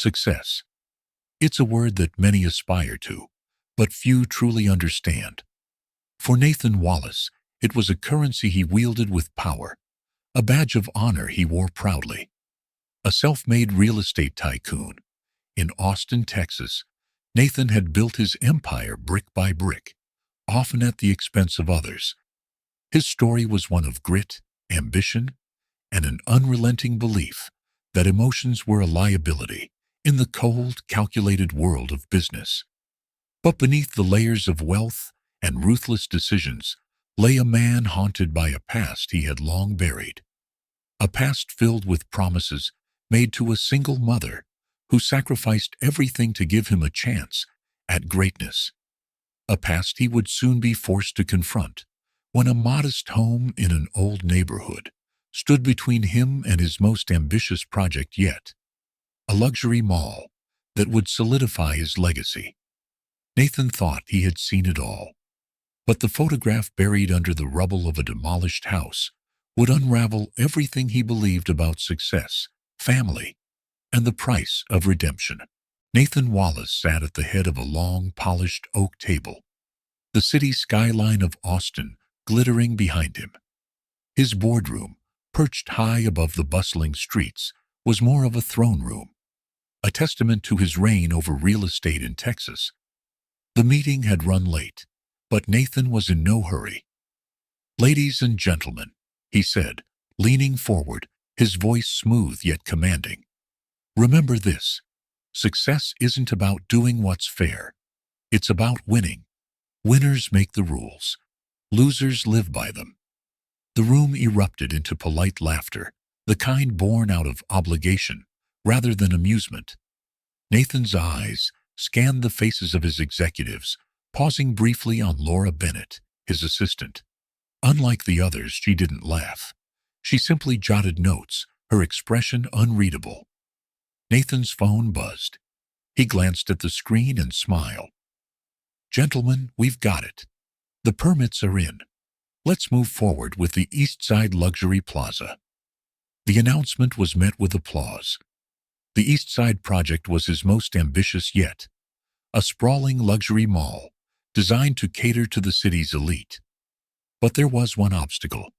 Success. It's a word that many aspire to, but few truly understand. For Nathan Wallace, it was a currency he wielded with power, a badge of honor he wore proudly. A self-made real estate tycoon. In Austin, Texas, Nathan had built his empire brick by brick, often at the expense of others. His story was one of grit, ambition, and an unrelenting belief that emotions were a liability in the cold, calculated world of business. But beneath the layers of wealth and ruthless decisions lay a man haunted by a past he had long buried. A past filled with promises made to a single mother who sacrificed everything to give him a chance at greatness. A past he would soon be forced to confront when a modest home in an old neighborhood stood between him and his most ambitious project yet, a luxury mall that would solidify his legacy. Nathan thought he had seen it all, but the photograph buried under the rubble of a demolished house would unravel everything he believed about success, family, and the price of redemption. Nathan Wallace sat at the head of a long, polished oak table, the city skyline of Austin glittering behind him. His boardroom, perched high above the bustling streets, was more of a throne room, a testament to his reign over real estate in Texas. The meeting had run late, but Nathan was in no hurry. "Ladies and gentlemen," he said, leaning forward, his voice smooth yet commanding. "Remember this. Success isn't about doing what's fair. It's about winning. Winners make the rules. Losers live by them." The room erupted into polite laughter, the kind born out of obligation rather than amusement. Nathan's eyes scanned the faces of his executives, pausing briefly on Laura Bennett, his assistant. Unlike the others, she didn't laugh. She simply jotted notes, her expression unreadable. Nathan's phone buzzed. He glanced at the screen and smiled. "Gentlemen, we've got it. The permits are in. Let's move forward with the Eastside Luxury Plaza." The announcement was met with applause. The Eastside project was his most ambitious yet, a sprawling luxury mall designed to cater to the city's elite. But there was one obstacle.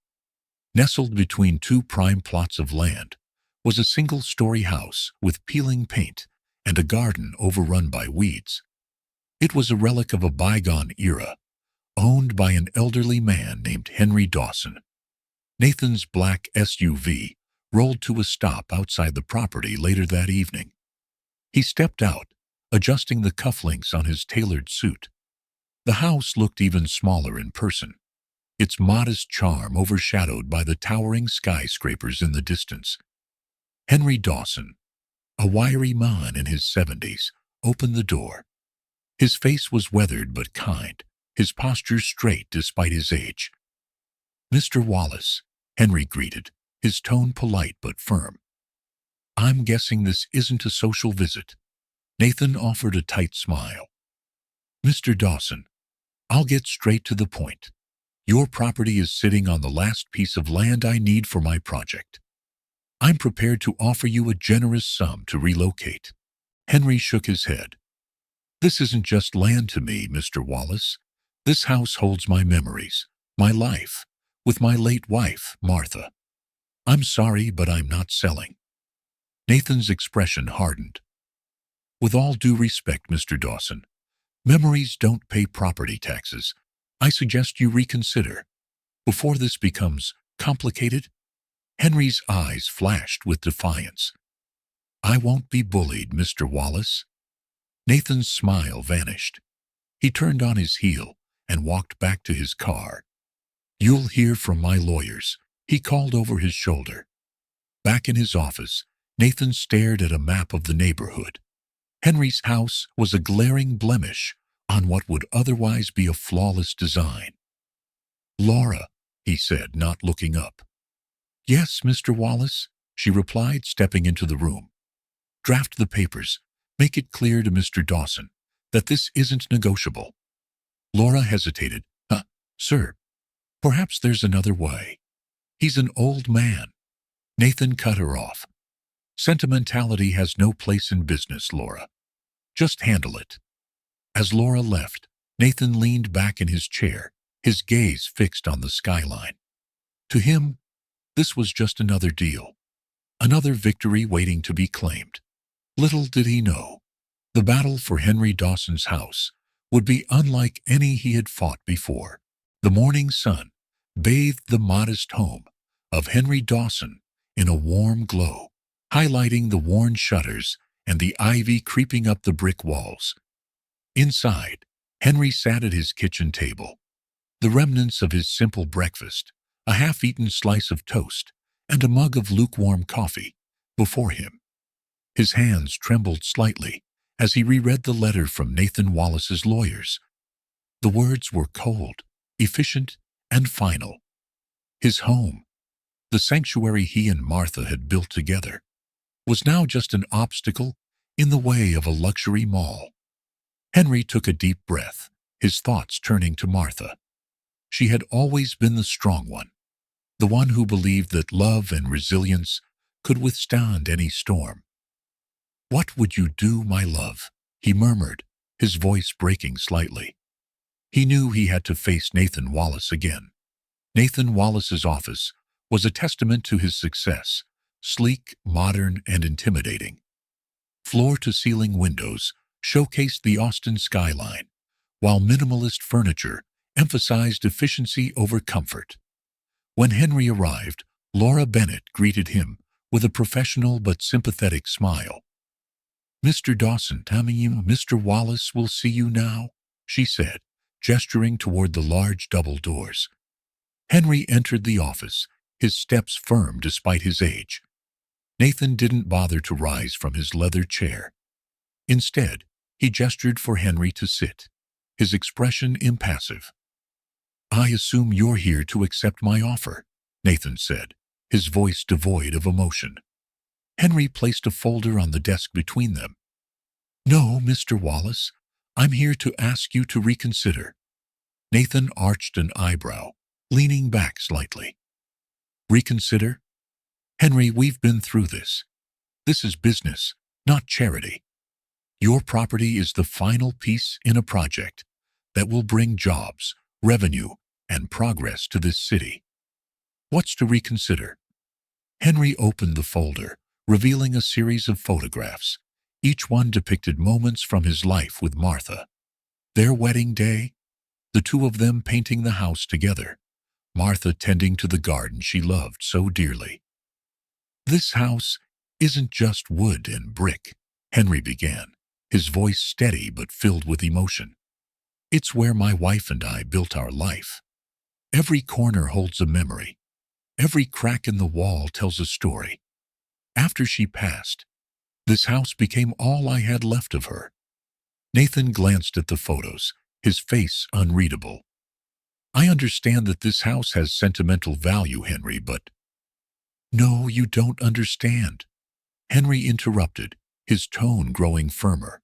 Nestled between two prime plots of land was a single-story house with peeling paint and a garden overrun by weeds. It was a relic of a bygone era, owned by an elderly man named Henry Dawson. Nathan's black SUV rolled to a stop outside the property later that evening. He stepped out, adjusting the cufflinks on his tailored suit. The house looked even smaller in person, its modest charm overshadowed by the towering skyscrapers in the distance. Henry Dawson, a wiry man in his 70s, opened the door. His face was weathered but kind, his posture straight despite his age. "Mr. Wallace," Henry greeted, his tone polite but firm. "I'm guessing this isn't a social visit." Nathan offered a tight smile. "Mr. Dawson, I'll get straight to the point. Your property is sitting on the last piece of land I need for my project. I'm prepared to offer you a generous sum to relocate." Henry shook his head. "This isn't just land to me, Mr. Wallace. This house holds my memories, my life, with my late wife, Martha. I'm sorry, but I'm not selling." Nathan's expression hardened. "With all due respect, Mr. Dawson, memories don't pay property taxes. I suggest you reconsider before this becomes complicated." Henry's eyes flashed with defiance. "I won't be bullied, Mr. Wallace." Nathan's smile vanished. He turned on his heel and walked back to his car. "You'll hear from my lawyers," he called over his shoulder. Back in his office, Nathan stared at a map of the neighborhood. Henry's house was a glaring blemish on what would otherwise be a flawless design. "Laura," he said, not looking up. "Yes, Mr. Wallace," she replied, stepping into the room. "Draft the papers. Make it clear to Mr. Dawson that this isn't negotiable." Laura hesitated. Sir, perhaps there's another way. He's an old man." Nathan cut her off. Sentimentality has no place in business, Laura. Just handle it." As Laura left, Nathan leaned back in his chair, his gaze fixed on the skyline. To him, this was just another deal, another victory waiting to be claimed. Little did he know, the battle for Henry Dawson's house would be unlike any he had fought before. The morning sun bathed the modest home of Henry Dawson in a warm glow, highlighting the worn shutters and the ivy creeping up the brick walls. Inside, Henry sat at his kitchen table, the remnants of his simple breakfast, a half-eaten slice of toast, and a mug of lukewarm coffee, before him. His hands trembled slightly as he reread the letter from Nathan Wallace's lawyers. The words were cold, efficient, and final. His home, the sanctuary he and Martha had built together, was now just an obstacle in the way of a luxury mall. Henry took a deep breath, his thoughts turning to Martha. She had always been the strong one, the one who believed that love and resilience could withstand any storm. "What would you do, my love?" he murmured, his voice breaking slightly. He knew he had to face Nathan Wallace again. Nathan Wallace's office was a testament to his success, sleek, modern, and intimidating. Floor-to-ceiling windows showcased the Austin skyline, while minimalist furniture emphasized efficiency over comfort. When Henry arrived, Laura Bennett greeted him with a professional but sympathetic smile. "Mr. Dawson, Mr. Wallace will see you now," she said, gesturing toward the large double doors. Henry entered the office, his steps firm despite his age. Nathan didn't bother to rise from his leather chair. Instead, he gestured for Henry to sit, his expression impassive. "I assume you're here to accept my offer," Nathan said, his voice devoid of emotion. Henry placed a folder on the desk between them. "No, Mr. Wallace, I'm here to ask you to reconsider." Nathan arched an eyebrow, leaning back slightly. "Reconsider? Henry, we've been through this. This is business, not charity. Your property is the final piece in a project that will bring jobs, revenue, and progress to this city. What's to reconsider?" Henry opened the folder, revealing a series of photographs. Each one depicted moments from his life with Martha. Their wedding day, the two of them painting the house together, Martha tending to the garden she loved so dearly. "This house isn't just wood and brick," Henry began, his voice steady but filled with emotion. "It's where my wife and I built our life. Every corner holds a memory. Every crack in the wall tells a story. After she passed, this house became all I had left of her." Nathan glanced at the photos, his face unreadable. "I understand that this house has sentimental value, Henry, but—" "No, you don't understand," Henry interrupted, his tone growing firmer.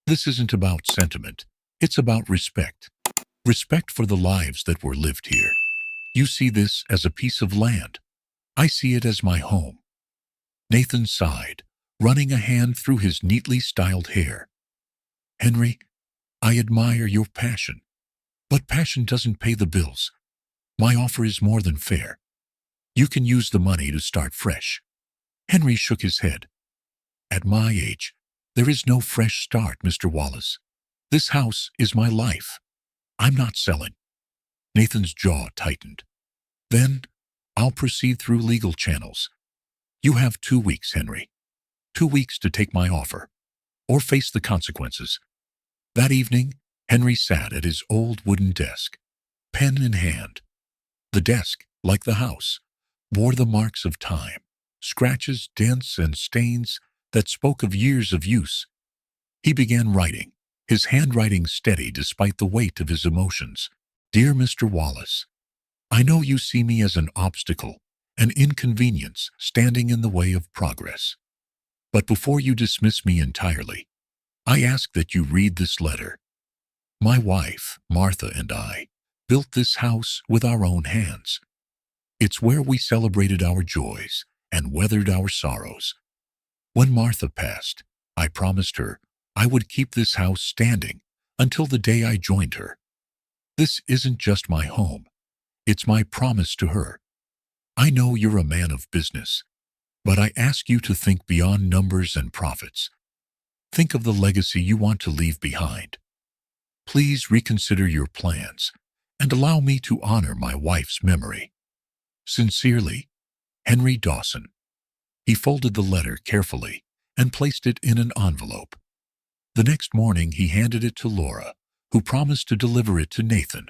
"This isn't about sentiment. It's about respect. Respect for the lives that were lived here. You see this as a piece of land. I see it as my home." Nathan sighed, running a hand through his neatly styled hair. "Henry, I admire your passion, but passion doesn't pay the bills. My offer is more than fair. You can use the money to start fresh." Henry shook his head. "At my age, there is no fresh start, Mr. Wallace. This house is my life. I'm not selling." Nathan's jaw tightened. "Then I'll proceed through legal channels. You have 2 weeks, Henry. 2 weeks to take my offer, or face the consequences." That evening, Henry sat at his old wooden desk, pen in hand. The desk, like the house, bore the marks of time, scratches, dents, and stains that spoke of years of use. He began writing, his handwriting steady despite the weight of his emotions. "Dear Mr. Wallace, I know you see me as an obstacle, an inconvenience standing in the way of progress. But before you dismiss me entirely, I ask that you read this letter. My wife, Martha, and I built this house with our own hands. It's where we celebrated our joys and weathered our sorrows. When Martha passed, I promised her I would keep this house standing until the day I joined her. This isn't just my home. It's my promise to her. I know you're a man of business, but I ask you to think beyond numbers and profits. Think of the legacy you want to leave behind. Please reconsider your plans and allow me to honor my wife's memory. Sincerely, Henry Dawson. He folded the letter carefully and placed it in an envelope. The next morning he handed it to Laura, who promised to deliver it to Nathan.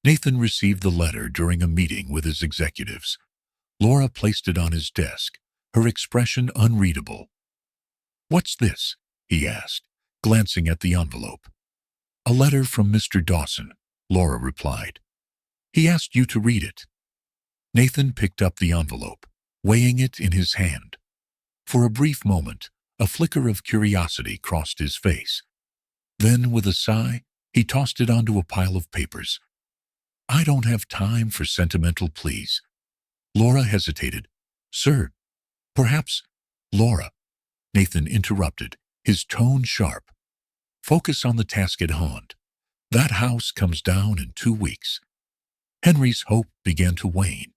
Nathan received the letter during a meeting with his executives. Laura placed it on his desk, her expression unreadable. "What's this?" he asked, glancing at the envelope. "A letter from Mr. Dawson," Laura replied. "He asked you to read it." Nathan picked up the envelope, weighing it in his hand. For a brief moment, a flicker of curiosity crossed his face. Then, with a sigh, he tossed it onto a pile of papers. "I don't have time for sentimental pleas." Laura hesitated. "Sir, perhaps—" "Laura," Nathan interrupted, his tone sharp. "Focus on the task at hand. That house comes down in 2 weeks." Henry's hope began to wane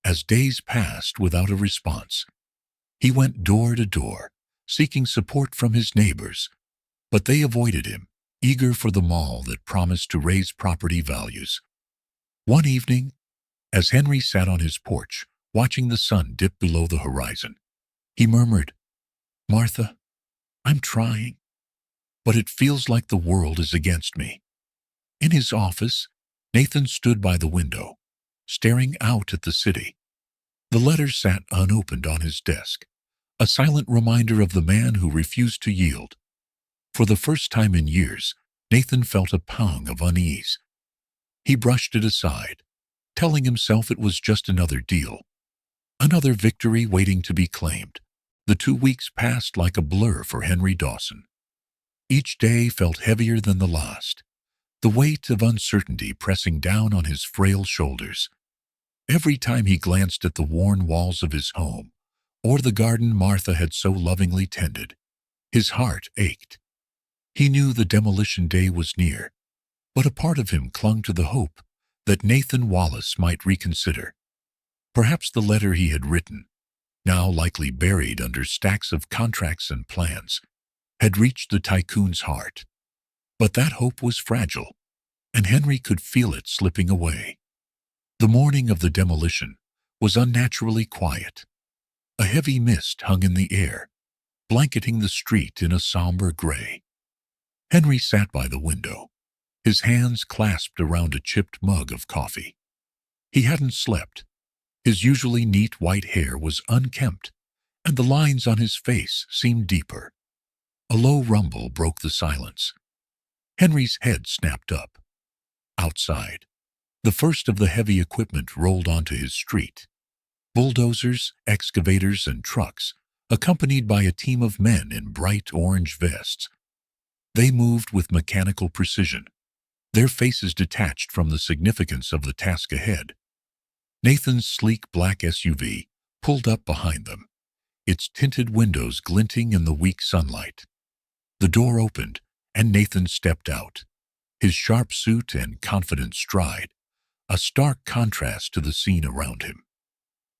as days passed without a response. He went door to door, seeking support from his neighbors, but they avoided him, eager for the mall that promised to raise property values. One evening, as Henry sat on his porch, watching the sun dip below the horizon, he murmured, "Martha, I'm trying, but it feels like the world is against me." In his office, Nathan stood by the window, staring out at the city. The letter sat unopened on his desk, a silent reminder of the man who refused to yield. For the first time in years, Nathan felt a pang of unease. He brushed it aside, telling himself it was just another deal, another victory waiting to be claimed. The 2 weeks passed like a blur for Henry Dawson. Each day felt heavier than the last, the weight of uncertainty pressing down on his frail shoulders. Every time he glanced at the worn walls of his home, or the garden Martha had so lovingly tended, his heart ached. He knew the demolition day was near, but a part of him clung to the hope that Nathan Wallace might reconsider. Perhaps the letter he had written, now likely buried under stacks of contracts and plans, had reached the tycoon's heart. But that hope was fragile, and Henry could feel it slipping away. The morning of the demolition was unnaturally quiet. A heavy mist hung in the air, blanketing the street in a somber gray. Henry sat by the window, his hands clasped around a chipped mug of coffee. He hadn't slept. His usually neat white hair was unkempt, and the lines on his face seemed deeper. A low rumble broke the silence. Henry's head snapped up. Outside, the first of the heavy equipment rolled onto his street. Bulldozers, excavators, and trucks, accompanied by a team of men in bright orange vests. They moved with mechanical precision, their faces detached from the significance of the task ahead. Nathan's sleek black SUV pulled up behind them, its tinted windows glinting in the weak sunlight. The door opened, and Nathan stepped out, his sharp suit and confident stride, a stark contrast to the scene around him.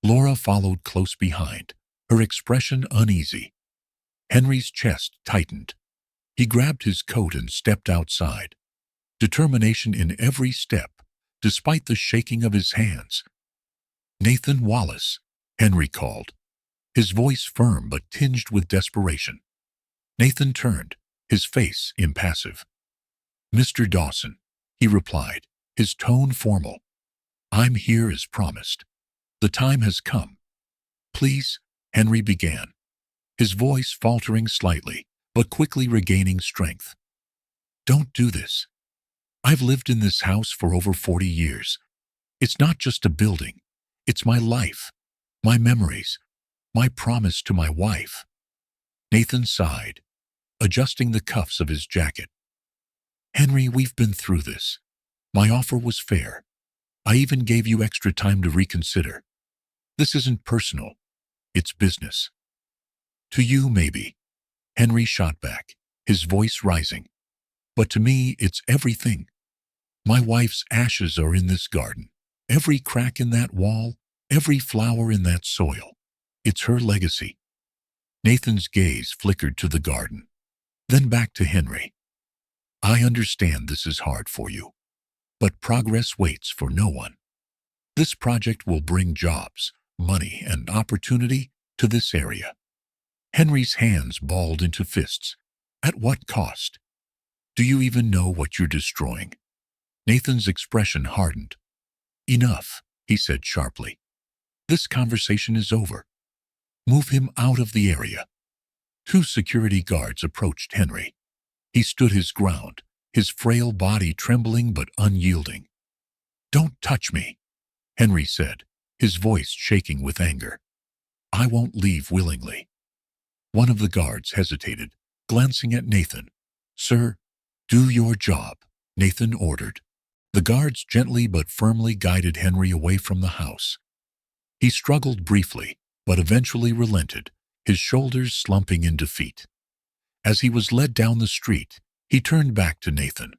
Laura followed close behind, her expression uneasy. Henry's chest tightened. He grabbed his coat and stepped outside, determination in every step, despite the shaking of his hands. "Nathan Wallace," Henry called, his voice firm but tinged with desperation. Nathan turned, his face impassive. "Mr. Dawson," he replied, his tone formal. "I'm here as promised. The time has come." "Please," Henry began, his voice faltering slightly, but quickly regaining strength. "Don't do this. I've lived in this house for over 40 years. It's not just a building. It's my life, my memories, my promise to my wife." Nathan sighed, adjusting the cuffs of his jacket. "Henry, we've been through this. My offer was fair. I even gave you extra time to reconsider. This isn't personal. It's business." To you, maybe, Henry shot back, his voice rising. But to me, it's everything. My wife's ashes are in this garden. Every crack in that wall, every flower in that soil. It's her legacy. Nathan's gaze flickered to the garden, then back to Henry. I understand this is hard for you, but progress waits for no one. This project will bring jobs, money, and opportunity to this area. Henry's hands balled into fists. At what cost? Do you even know what you're destroying? Nathan's expression hardened. Enough, he said sharply. This conversation is over. Move him out of the area. Two security guards approached Henry. He stood his ground, his frail body trembling but unyielding. Don't touch me, Henry said, his voice shaking with anger. I won't leave willingly. One of the guards hesitated, glancing at Nathan. Sir, do your job, Nathan ordered. The guards gently but firmly guided Henry away from the house. He struggled briefly, but eventually relented, his shoulders slumping in defeat. As he was led down the street, he turned back to Nathan.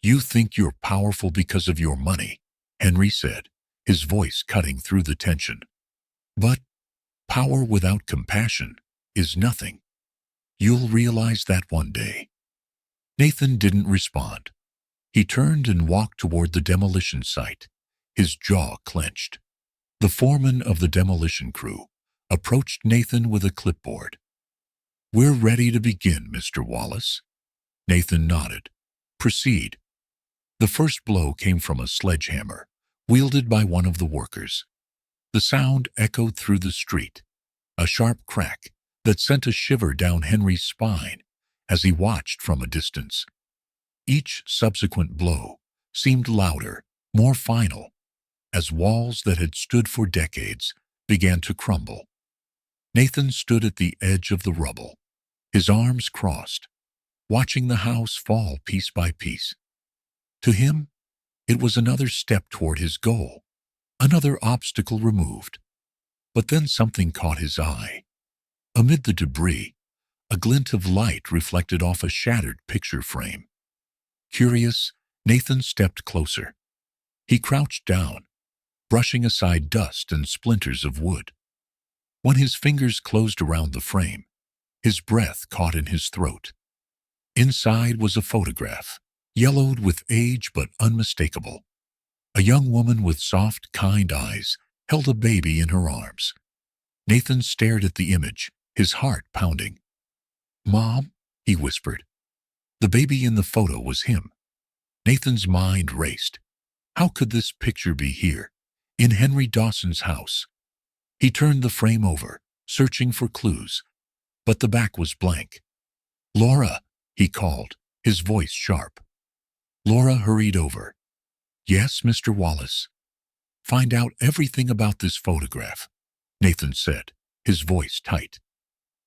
You think you're powerful because of your money, Henry said, his voice cutting through the tension. But power without compassion is nothing. You'll realize that one day. Nathan didn't respond. He turned and walked toward the demolition site, his jaw clenched. The foreman of the demolition crew approached Nathan with a clipboard. We're ready to begin, Mr. Wallace. Nathan nodded. Proceed. The first blow came from a sledgehammer, wielded by one of the workers. The sound echoed through the street, a sharp crack that sent a shiver down Henry's spine as he watched from a distance. Each subsequent blow seemed louder, more final, as walls that had stood for decades began to crumble. Nathan stood at the edge of the rubble, his arms crossed, watching the house fall piece by piece. To him, it was another step toward his goal, another obstacle removed. But then something caught his eye. Amid the debris, a glint of light reflected off a shattered picture frame. Curious, Nathan stepped closer. He crouched down, brushing aside dust and splinters of wood. When his fingers closed around the frame, his breath caught in his throat. Inside was a photograph, yellowed with age but unmistakable. A young woman with soft, kind eyes held a baby in her arms. Nathan stared at the image, his heart pounding. Mom, he whispered. The baby in the photo was him. Nathan's mind raced. How could this picture be here, in Henry Dawson's house? He turned the frame over, searching for clues, but the back was blank. Laura, he called, his voice sharp. Laura hurried over. Yes, Mr. Wallace. Find out everything about this photograph, Nathan said, his voice tight.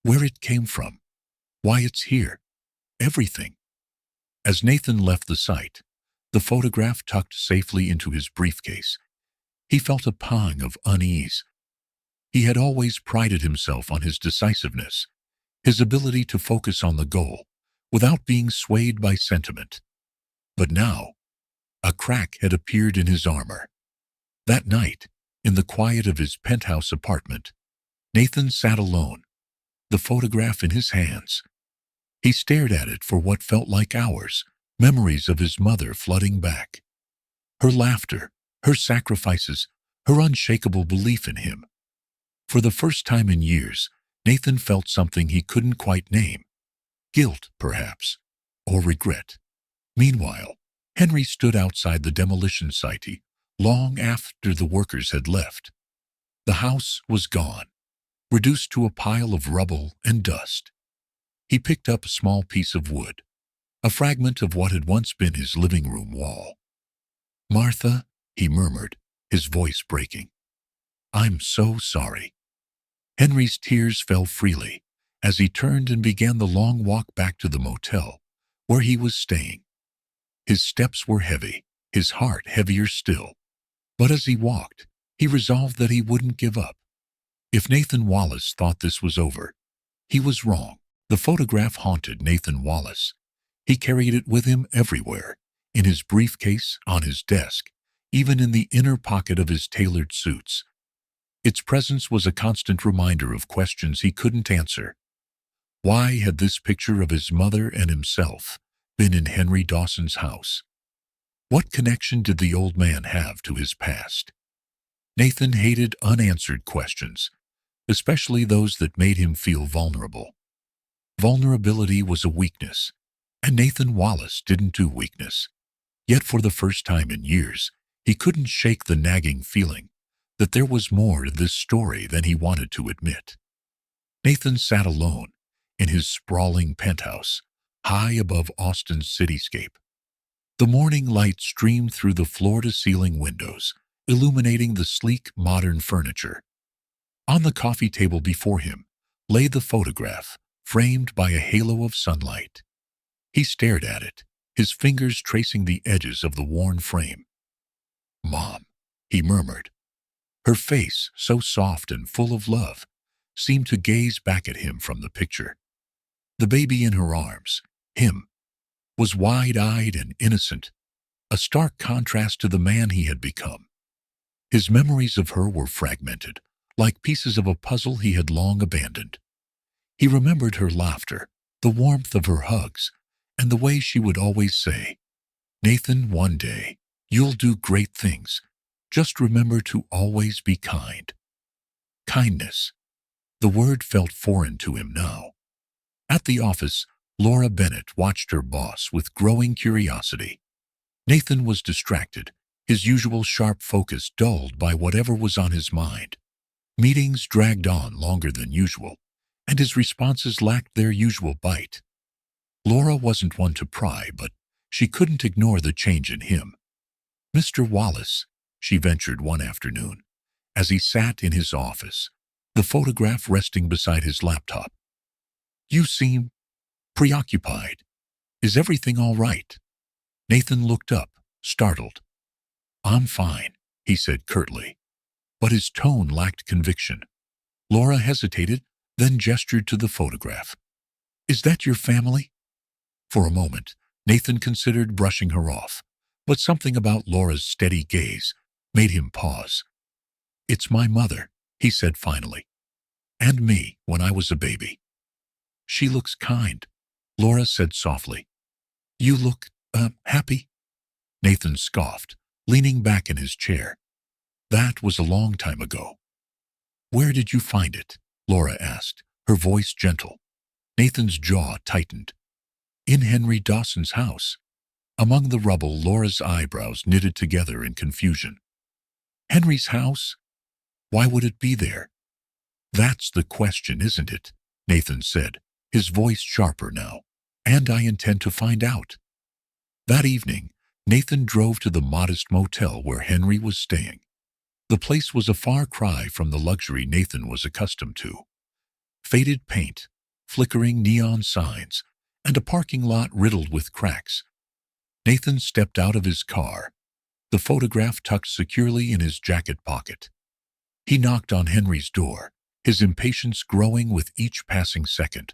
Where it came from, why it's here, everything. As Nathan left the site, the photograph tucked safely into his briefcase, he felt a pang of unease. He had always prided himself on his decisiveness, his ability to focus on the goal without being swayed by sentiment. But now, a crack had appeared in his armor. That night, in the quiet of his penthouse apartment, Nathan sat alone, the photograph in his hands. He stared at it for what felt like hours, memories of his mother flooding back. Her laughter, her sacrifices, her unshakable belief in him. For the first time in years, Nathan felt something he couldn't quite name. Guilt, perhaps, or regret. Meanwhile, Henry stood outside the demolition site long after the workers had left. The house was gone, reduced to a pile of rubble and dust. He picked up a small piece of wood, a fragment of what had once been his living room wall. Martha, he murmured, his voice breaking. I'm so sorry. Henry's tears fell freely as he turned and began the long walk back to the motel where he was staying. His steps were heavy, his heart heavier still. But as he walked, he resolved that he wouldn't give up. If Nathan Wallace thought this was over, He was wrong. The photograph haunted Nathan Wallace. He carried it with him everywhere, in his briefcase, on his desk, even in the inner pocket of his tailored suits. Its presence was a constant reminder of questions he couldn't answer. Why had this picture of his mother and himself been in Henry Dawson's house? What connection did the old man have to his past? Nathan hated unanswered questions, especially those that made him feel vulnerable. Vulnerability was a weakness, and Nathan Wallace didn't do weakness. Yet for the first time in years, he couldn't shake the nagging feeling that there was more to this story than he wanted to admit. Nathan sat alone in his sprawling penthouse, high above Austin's cityscape. The morning light streamed through the floor-to-ceiling windows, illuminating the sleek, modern furniture. On the coffee table before him lay the photograph, framed by a halo of sunlight. He stared at it, his fingers tracing the edges of the worn frame. "Mom," he murmured. Her face, so soft and full of love, seemed to gaze back at him from the picture. The baby in her arms, him, was wide-eyed and innocent, a stark contrast to the man he had become. His memories of her were fragmented, like pieces of a puzzle he had long abandoned. He remembered her laughter, the warmth of her hugs, and the way she would always say, "Nathan, one day, you'll do great things. Just remember to always be kind." Kindness. The word felt foreign to him now. At the office, Laura Bennett watched her boss with growing curiosity. Nathan was distracted, his usual sharp focus dulled by whatever was on his mind. Meetings dragged on longer than usual, and his responses lacked their usual bite. Laura wasn't one to pry, but she couldn't ignore the change in him. "Mr. Wallace," she ventured one afternoon, as he sat in his office, the photograph resting beside his laptop. "You seem preoccupied. Is everything all right?" Nathan looked up, startled. "I'm fine," he said curtly, but his tone lacked conviction. Laura hesitated, then gestured to the photograph. "Is that your family?" For a moment, Nathan considered brushing her off, but something about Laura's steady gaze made him pause. "It's my mother," he said finally, "and me when I was a baby." "She looks kind," Laura said softly. "You look, happy?" Nathan scoffed, leaning back in his chair. "That was a long time ago." "Where did you find it?" Laura asked, her voice gentle. Nathan's jaw tightened. "In Henry Dawson's house." Among the rubble, Laura's eyebrows knitted together in confusion. "Henry's house? Why would it be there?" "That's the question, isn't it?" Nathan said, his voice sharper now. "And I intend to find out." That evening, Nathan drove to the modest motel where Henry was staying. The place was a far cry from the luxury Nathan was accustomed to. Faded paint, flickering neon signs, and a parking lot riddled with cracks. Nathan stepped out of his car, the photograph tucked securely in his jacket pocket. He knocked on Henry's door, his impatience growing with each passing second.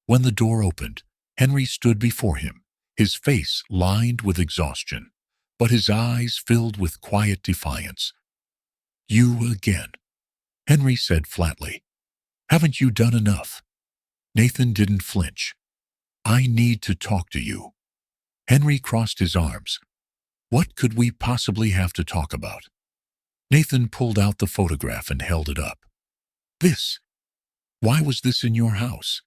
When the door opened, Henry stood before him, his face lined with exhaustion, but his eyes filled with quiet defiance. "You again," Henry said flatly. "Haven't you done enough?" Nathan didn't flinch. "I need to talk to you." Henry crossed his arms. "What could we possibly have to talk about?" Nathan pulled out the photograph and held it up. "This. Why was this in your house?"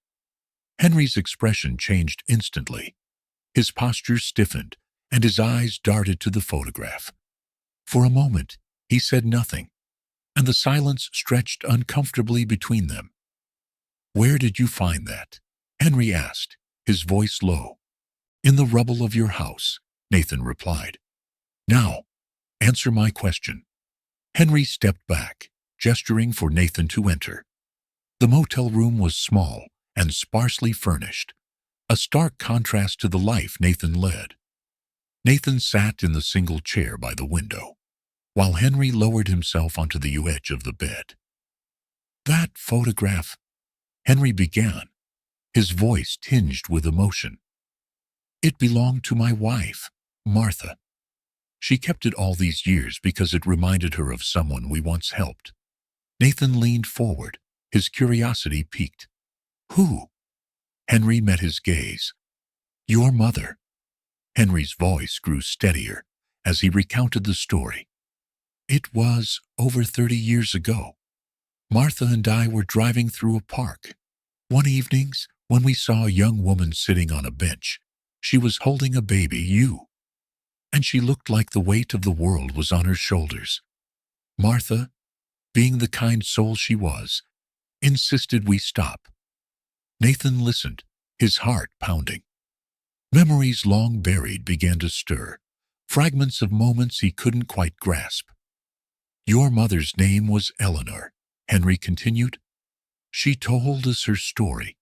Henry's expression changed instantly. His posture stiffened, and his eyes darted to the photograph. For a moment, he said nothing, and the silence stretched uncomfortably between them. "Where did you find that?" Henry asked, his voice low. "In the rubble of your house," Nathan replied. "Now, answer my question." Henry stepped back, gesturing for Nathan to enter. The motel room was small and sparsely furnished, a stark contrast to the life Nathan led. Nathan sat in the single chair by the window, while Henry lowered himself onto the edge of the bed. "That photograph," Henry began, his voice tinged with emotion. It belonged to my wife, Martha. She kept it all these years because it reminded her of someone we once helped. Nathan leaned forward, his curiosity piqued. Who? Henry met his gaze. Your mother. Henry's voice grew steadier as he recounted the story. It was over 30 years ago. Martha and I were driving through a park. One evening, when we saw a young woman sitting on a bench, she was holding a baby, and she looked like the weight of the world was on her shoulders. Martha, being the kind soul she was, insisted we stop. Nathan listened, his heart pounding. Memories long buried began to stir, fragments of moments he couldn't quite grasp. Your mother's name was Eleanor, Henry continued. She told us her story,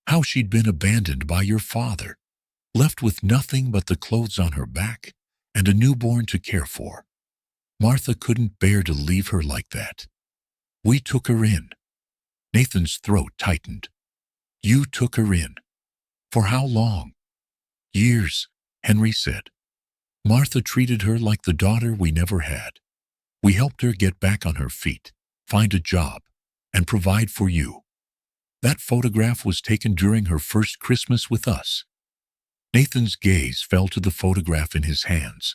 how she'd been abandoned by your father, left with nothing but the clothes on her back and a newborn to care for. Martha couldn't bear to leave her like that. We took her in. Nathan's throat tightened. You took her in. For how long? Years, Henry said. Martha treated her like the daughter we never had. We helped her get back on her feet, find a job, and provide for you. That photograph was taken during her first Christmas with us. Nathan's gaze fell to the photograph in his hands.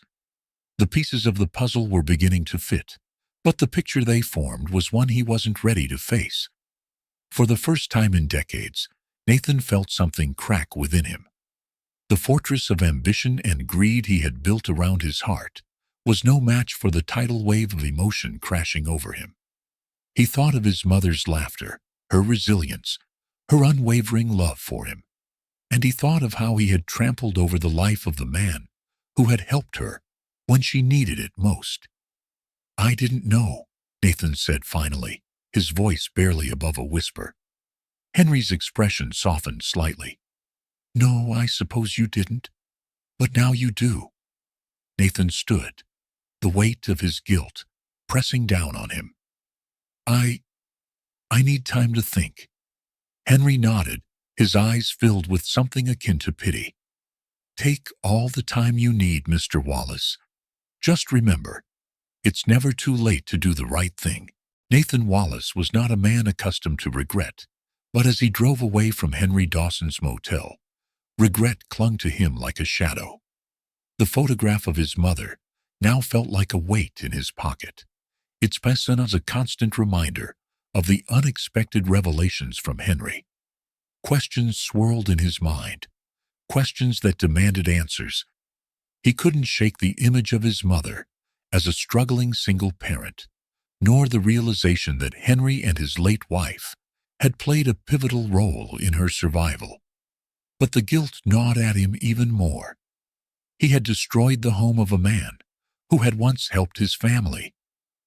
The pieces of the puzzle were beginning to fit, but the picture they formed was one he wasn't ready to face. For the first time in decades, Nathan felt something crack within him. The fortress of ambition and greed he had built around his heart was no match for the tidal wave of emotion crashing over him. He thought of his mother's laughter, her resilience, her unwavering love for him, and he thought of how he had trampled over the life of the man who had helped her when she needed it most. I didn't know, Nathan said finally, his voice barely above a whisper. Henry's expression softened slightly. No, I suppose you didn't, but now you do. Nathan stood, the weight of his guilt pressing down on him. I need time to think. Henry nodded, his eyes filled with something akin to pity. Take all the time you need, Mr. Wallace. Just remember, it's never too late to do the right thing. Nathan Wallace was not a man accustomed to regret, but as he drove away from Henry Dawson's motel, regret clung to him like a shadow. The photograph of his mother now felt like a weight in his pocket, its presence as a constant reminder of the unexpected revelations from Henry. Questions swirled in his mind, questions that demanded answers. He couldn't shake the image of his mother as a struggling single parent, nor the realization that Henry and his late wife had played a pivotal role in her survival. But the guilt gnawed at him even more. He had destroyed the home of a man who had once helped his family,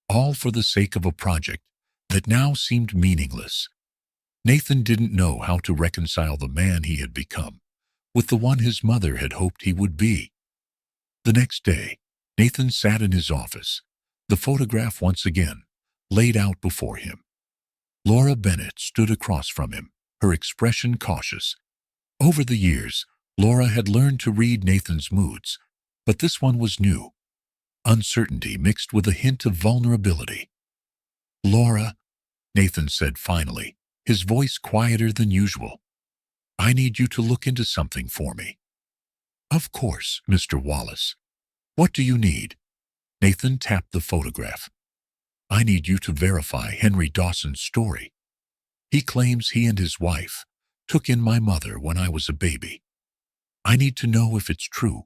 all for the sake of a project that now seemed meaningless. Nathan didn't know how to reconcile the man he had become with the one his mother had hoped he would be. The next day, Nathan sat in his office, the photograph once again laid out before him. Laura Bennett stood across from him, her expression cautious. Over the years, Laura had learned to read Nathan's moods, but this one was new. Uncertainty mixed with a hint of vulnerability. Laura, Nathan said finally, his voice quieter than usual. I need you to look into something for me. Of course, Mr. Wallace. What do you need? Nathan tapped the photograph. I need you to verify Henry Dawson's story. He claims he and his wife took in my mother when I was a baby. I need to know if it's true.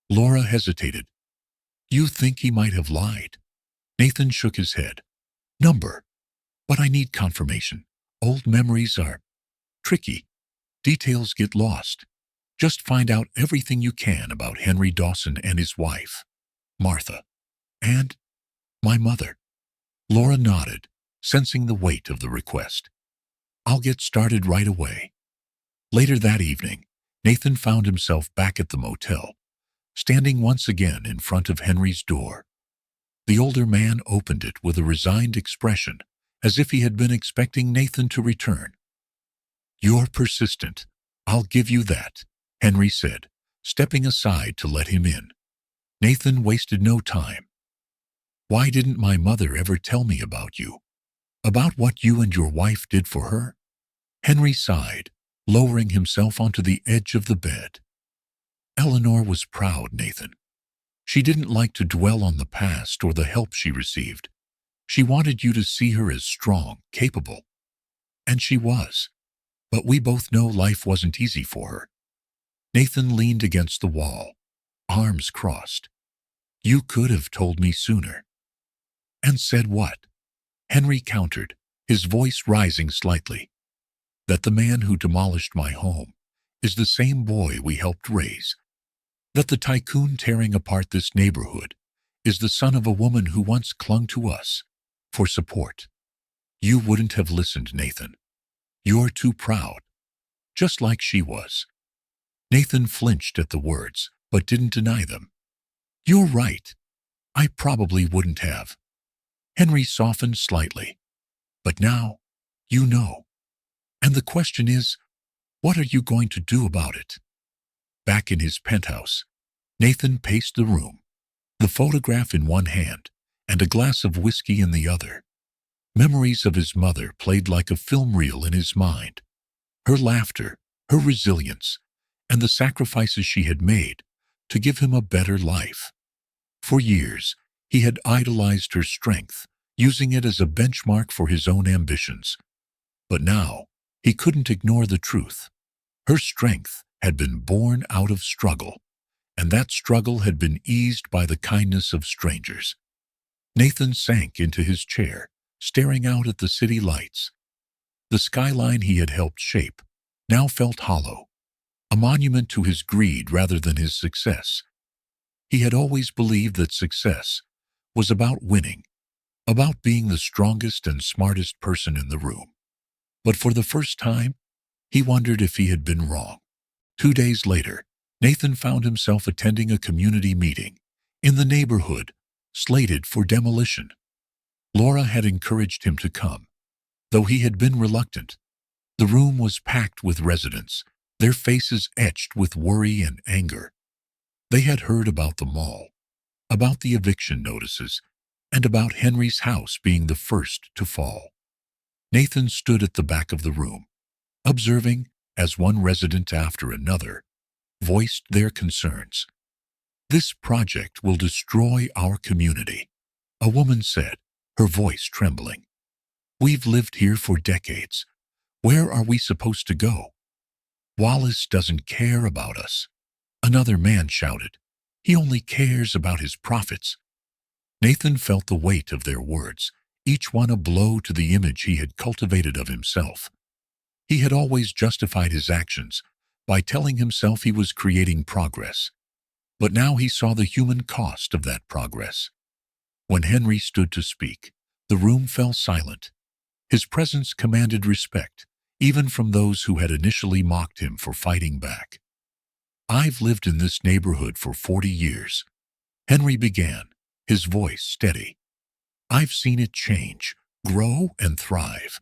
Laura hesitated. You think he might have lied? Nathan shook his head. Number. But I need confirmation. Old memories are tricky. Details get lost. Just find out everything you can about Henry Dawson and his wife, Martha, and my mother. Laura nodded, sensing the weight of the request. I'll get started right away. Later that evening, Nathan found himself back at the motel, standing once again in front of Henry's door. The older man opened it with a resigned expression, as if he had been expecting Nathan to return. You're persistent. I'll give you that, Henry said, stepping aside to let him in. Nathan wasted no time. Why didn't my mother ever tell me about you? About what you and your wife did for her? Henry sighed, lowering himself onto the edge of the bed. Eleanor was proud, Nathan. She didn't like to dwell on the past or the help she received. She wanted you to see her as strong, capable. And she was. But we both know life wasn't easy for her. Nathan leaned against the wall, arms crossed. You could have told me sooner. And said what? Henry countered, his voice rising slightly. That the man who demolished my home is the same boy we helped raise. That the tycoon tearing apart this neighborhood is the son of a woman who once clung to us for support. You wouldn't have listened, Nathan. You're too proud, just like she was. Nathan flinched at the words, but didn't deny them. You're right. I probably wouldn't have. Henry softened slightly. But now, you know. And the question is, what are you going to do about it? Back in his penthouse, Nathan paced the room, the photograph in one hand and a glass of whiskey in the other. Memories of his mother played like a film reel in his mind. Her laughter, her resilience, and the sacrifices she had made to give him a better life. For years, he had idolized her strength, using it as a benchmark for his own ambitions. But now, he couldn't ignore the truth. Her strength had been born out of struggle, and that struggle had been eased by the kindness of strangers. Nathan sank into his chair, staring out at the city lights. The skyline he had helped shape now felt hollow, a monument to his greed rather than his success. He had always believed that success was about winning, about being the strongest and smartest person in the room. But for the first time, he wondered if he had been wrong. 2 days later, Nathan found himself attending a community meeting in the neighborhood, slated for demolition. Laura had encouraged him to come, though he had been reluctant. The room was packed with residents, their faces etched with worry and anger. They had heard about the mall, about the eviction notices, and about Henry's house being the first to fall. Nathan stood at the back of the room, observing as one resident after another voiced their concerns. This project will destroy our community, a woman said, her voice trembling. We've lived here for decades. Where are we supposed to go? Wallace doesn't care about us, another man shouted. He only cares about his profits. Nathan felt the weight of their words, each one a blow to the image he had cultivated of himself. He had always justified his actions by telling himself he was creating progress. But now he saw the human cost of that progress. When Henry stood to speak, the room fell silent. His presence commanded respect, even from those who had initially mocked him for fighting back. I've lived in this neighborhood for 40 years. Henry began, his voice steady. I've seen it change, grow, and thrive.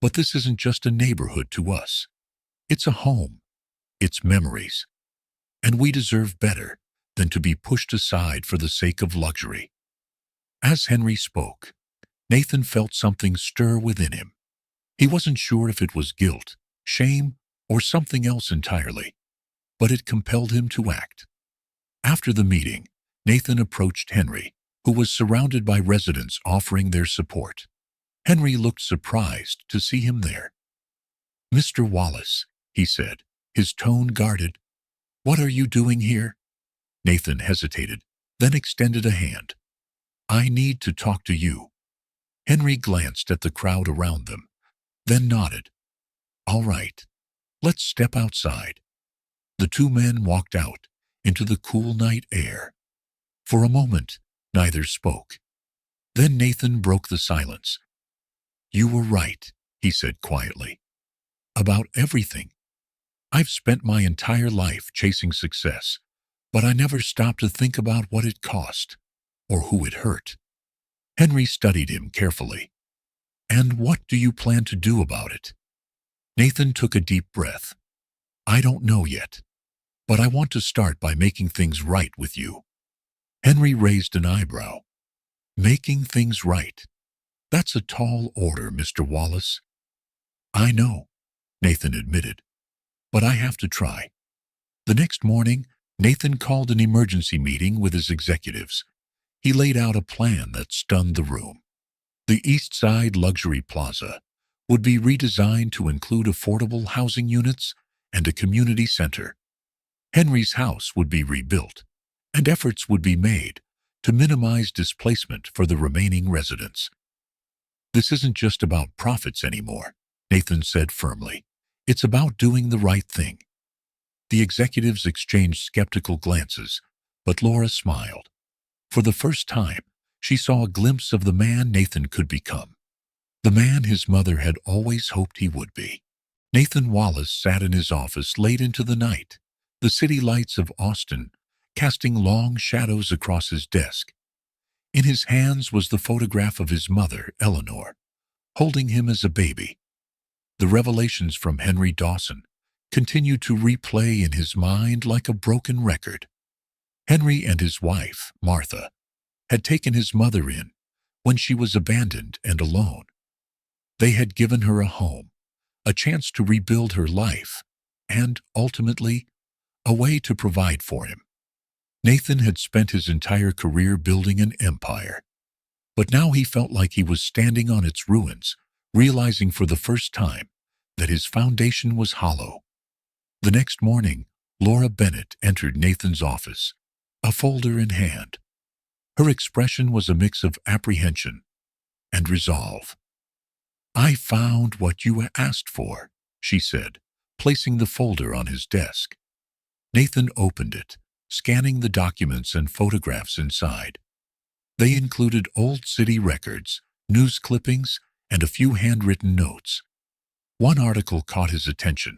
But this isn't just a neighborhood to us. It's a home. It's memories. And we deserve better than to be pushed aside for the sake of luxury. As Henry spoke, Nathan felt something stir within him. He wasn't sure if it was guilt, shame, or something else entirely, but it compelled him to act. After the meeting, Nathan approached Henry, who was surrounded by residents offering their support. Henry looked surprised to see him there. Mr. Wallace, he said, his tone guarded. What are you doing here? Nathan hesitated, then extended a hand. I need to talk to you. Henry glanced at the crowd around them, then nodded. All right, let's step outside. The two men walked out into the cool night air. For a moment, neither spoke. Then Nathan broke the silence. You were right, he said quietly. About everything. I've spent my entire life chasing success, but I never stopped to think about what it cost, or who it hurt. Henry studied him carefully. And what do you plan to do about it? Nathan took a deep breath. I don't know yet, but I want to start by making things right with you. Henry raised an eyebrow. Making things right. That's a tall order, Mr. Wallace. I know, Nathan admitted, but I have to try. The next morning, Nathan called an emergency meeting with his executives. He laid out a plan that stunned the room. The East Side Luxury Plaza would be redesigned to include affordable housing units and a community center. Henry's house would be rebuilt, and efforts would be made to minimize displacement for the remaining residents. This isn't just about profits anymore, Nathan said firmly. It's about doing the right thing. The executives exchanged skeptical glances, but Laura smiled. For the first time, she saw a glimpse of the man Nathan could become, the man his mother had always hoped he would be. Nathan Wallace sat in his office late into the night, the city lights of Austin casting long shadows across his desk. In his hands was the photograph of his mother, Eleanor, holding him as a baby. The revelations from Henry Dawson continued to replay in his mind like a broken record. Henry and his wife, Martha, had taken his mother in when she was abandoned and alone. They had given her a home, a chance to rebuild her life, and, ultimately, a way to provide for him. Nathan had spent his entire career building an empire, but now he felt like he was standing on its ruins, realizing for the first time that his foundation was hollow. The next morning, Laura Bennett entered Nathan's office, a folder in hand. Her expression was a mix of apprehension and resolve. I found what you asked for, she said, placing the folder on his desk. Nathan opened it, scanning the documents and photographs inside. They included old city records, news clippings, and a few handwritten notes. One article caught his attention.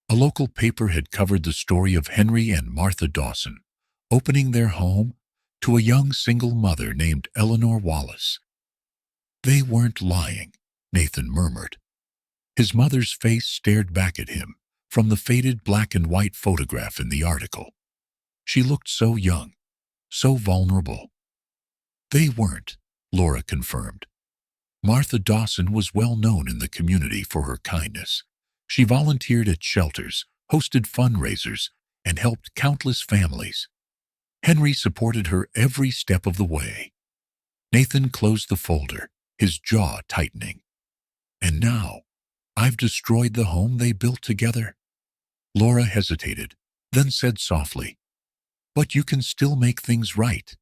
A local paper had covered the story of Henry and Martha Dawson, opening their home to a young single mother named Eleanor Wallace. They weren't lying, Nathan murmured. His mother's face stared back at him from the faded black and white photograph in the article. She looked so young, so vulnerable. They weren't, Laura confirmed. Martha Dawson was well known in the community for her kindness. She volunteered at shelters, hosted fundraisers, and helped countless families. Henry supported her every step of the way. Nathan closed the folder, his jaw tightening. And now, I've destroyed the home they built together. Laura hesitated, then said softly, but you can still make things right.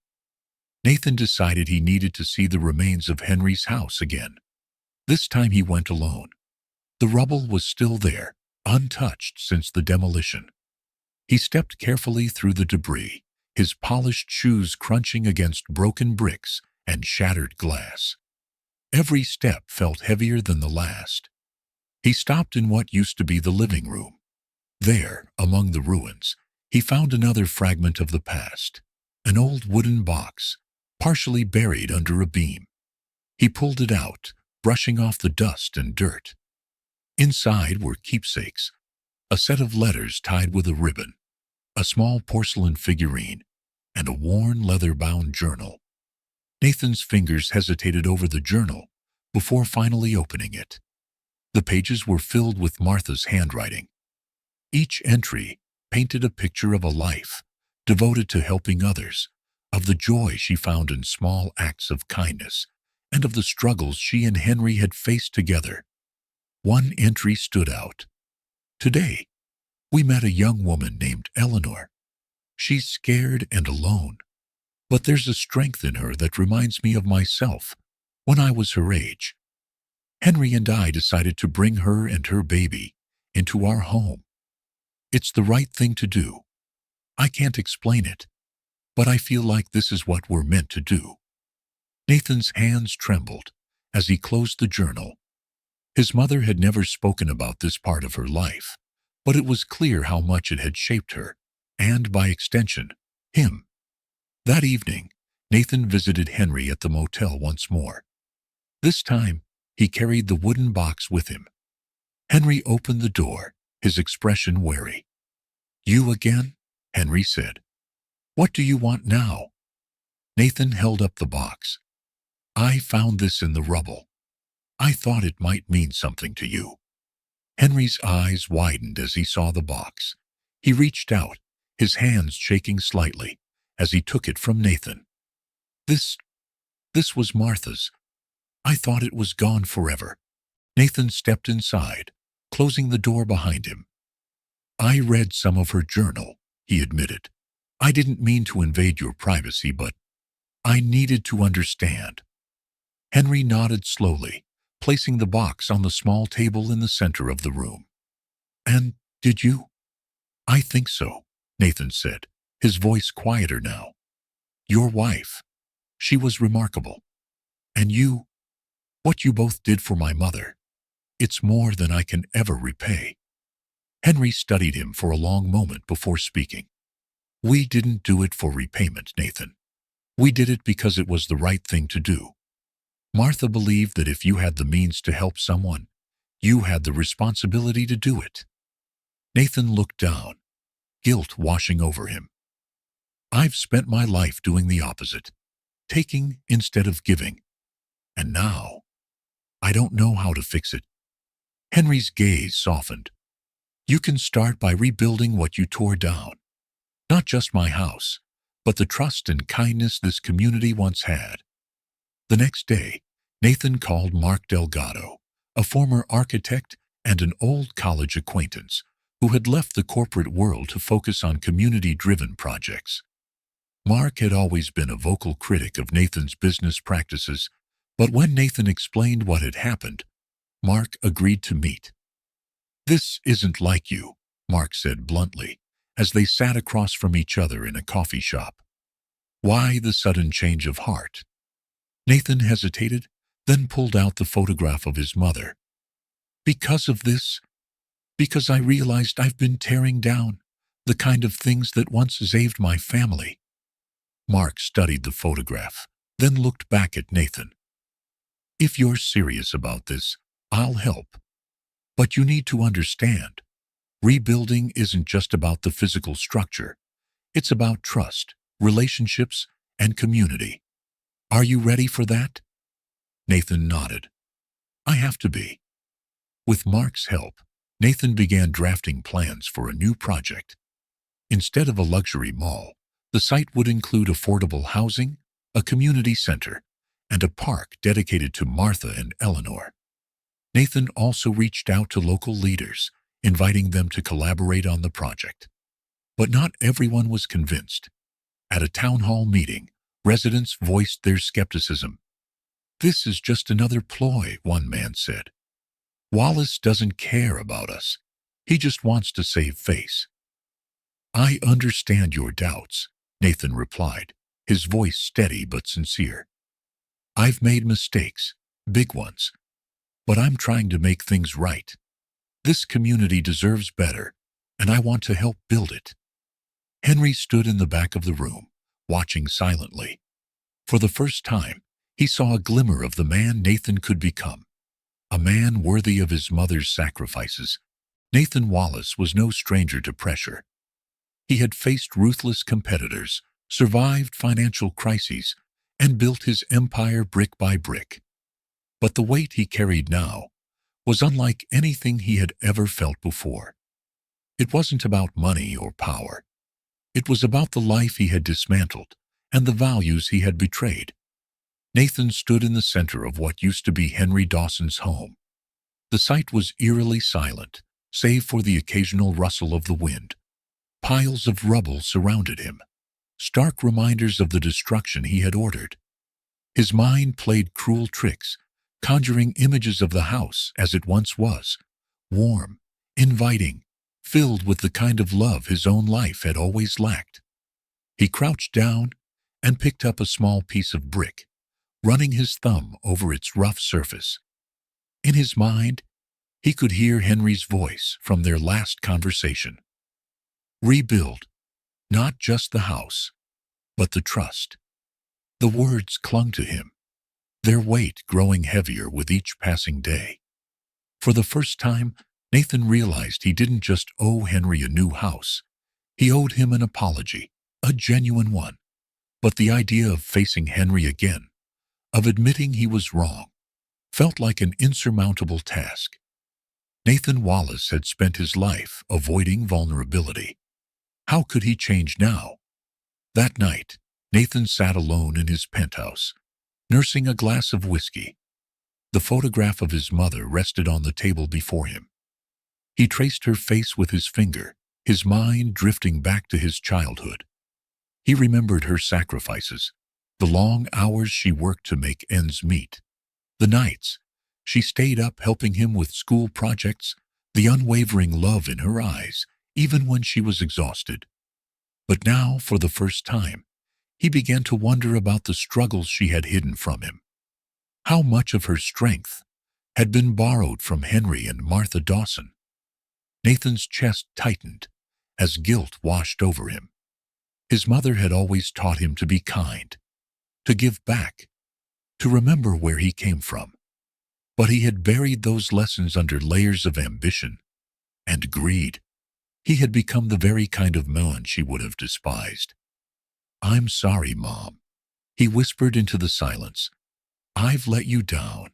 Nathan decided he needed to see the remains of Henry's house again. This time he went alone. The rubble was still there, untouched since the demolition. He stepped carefully through the debris, his polished shoes crunching against broken bricks and shattered glass. Every step felt heavier than the last. He stopped in what used to be the living room. There, among the ruins, he found another fragment of the past, an old wooden box, partially buried under a beam. He pulled it out, brushing off the dust and dirt. Inside were keepsakes, a set of letters tied with a ribbon, a small porcelain figurine, and a worn leather-bound journal. Nathan's fingers hesitated over the journal before finally opening it. The pages were filled with Martha's handwriting. Each entry painted a picture of a life devoted to helping others, of the joy she found in small acts of kindness, and of the struggles she and Henry had faced together. One entry stood out. Today, we met a young woman named Eleanor. She's scared and alone, but there's a strength in her that reminds me of myself when I was her age. Henry and I decided to bring her and her baby into our home. It's the right thing to do. I can't explain it, but I feel like this is what we're meant to do. Nathan's hands trembled as he closed the journal. His mother had never spoken about this part of her life, but it was clear how much it had shaped her, and by extension, him. That evening, Nathan visited Henry at the motel once more. This time, he carried the wooden box with him. Henry opened the door, his expression wary. "You again?" Henry said. "What do you want now?" Nathan held up the box. "I found this in the rubble. I thought it might mean something to you." Henry's eyes widened as he saw the box. He reached out, his hands shaking slightly, as he took it from Nathan. This was Martha's. I thought it was gone forever." Nathan stepped inside, closing the door behind him. "I read some of her journal," he admitted. "I didn't mean to invade your privacy, but I needed to understand." Henry nodded slowly, placing the box on the small table in the center of the room. "And did you?" "I think so," Nathan said, his voice quieter now. "Your wife, she was remarkable. And you, what you both did for my mother, it's more than I can ever repay." Henry studied him for a long moment before speaking. "We didn't do it for repayment, Nathan. We did it because it was the right thing to do. Martha believed that if you had the means to help someone, you had the responsibility to do it." Nathan looked down, guilt washing over him. "I've spent my life doing the opposite, taking instead of giving. And now, I don't know how to fix it." Henry's gaze softened. "You can start by rebuilding what you tore down. Not just my house, but the trust and kindness this community once had." The next day, Nathan called Mark Delgado, a former architect and an old college acquaintance who had left the corporate world to focus on community-driven projects. Mark had always been a vocal critic of Nathan's business practices, but when Nathan explained what had happened, Mark agreed to meet. "This isn't like you," Mark said bluntly, as they sat across from each other in a coffee shop. "Why the sudden change of heart?" Nathan hesitated, then pulled out the photograph of his mother. "Because of this. Because I realized I've been tearing down the kind of things that once saved my family." Mark studied the photograph, then looked back at Nathan. "If you're serious about this, I'll help. But you need to understand, rebuilding isn't just about the physical structure. It's about trust, relationships, and community. Are you ready for that?" Nathan nodded. "I have to be." With Mark's help, Nathan began drafting plans for a new project. Instead of a luxury mall, the site would include affordable housing, a community center, and a park dedicated to Martha and Eleanor. Nathan also reached out to local leaders, inviting them to collaborate on the project. But not everyone was convinced. At a town hall meeting, residents voiced their skepticism. "This is just another ploy," one man said. "Wallace doesn't care about us. He just wants to save face." "I understand your doubts," Nathan replied, his voice steady but sincere. "I've made mistakes, big ones. But I'm trying to make things right. This community deserves better, and I want to help build it." Henry stood in the back of the room, watching silently. For the first time, he saw a glimmer of the man Nathan could become. A man worthy of his mother's sacrifices. Nathan Wallace was no stranger to pressure. He had faced ruthless competitors, survived financial crises, and built his empire brick by brick. But the weight he carried now was unlike anything he had ever felt before. It wasn't about money or power. It was about the life he had dismantled and the values he had betrayed. Nathan stood in the center of what used to be Henry Dawson's home. The site was eerily silent, save for the occasional rustle of the wind. Piles of rubble surrounded him, stark reminders of the destruction he had ordered. His mind played cruel tricks, conjuring images of the house as it once was, warm, inviting, filled with the kind of love his own life had always lacked. He crouched down and picked up a small piece of brick, running his thumb over its rough surface. In his mind, he could hear Henry's voice from their last conversation. Rebuild, not just the house, but the trust. The words clung to him, their weight growing heavier with each passing day. For the first time, Nathan realized he didn't just owe Henry a new house. He owed him an apology, a genuine one. But the idea of facing Henry again, of admitting he was wrong, felt like an insurmountable task. Nathan Wallace had spent his life avoiding vulnerability. How could he change now? That night, Nathan sat alone in his penthouse, nursing a glass of whiskey. The photograph of his mother rested on the table before him. He traced her face with his finger, his mind drifting back to his childhood. He remembered her sacrifices, the long hours she worked to make ends meet, the nights she stayed up helping him with school projects, the unwavering love in her eyes, even when she was exhausted. But now, for the first time, he began to wonder about the struggles she had hidden from him. How much of her strength had been borrowed from Henry and Martha Dawson? Nathan's chest tightened as guilt washed over him. His mother had always taught him to be kind, to give back, to remember where he came from. But he had buried those lessons under layers of ambition and greed. He had become the very kind of man she would have despised. "I'm sorry, Mom," he whispered into the silence. "I've let you down."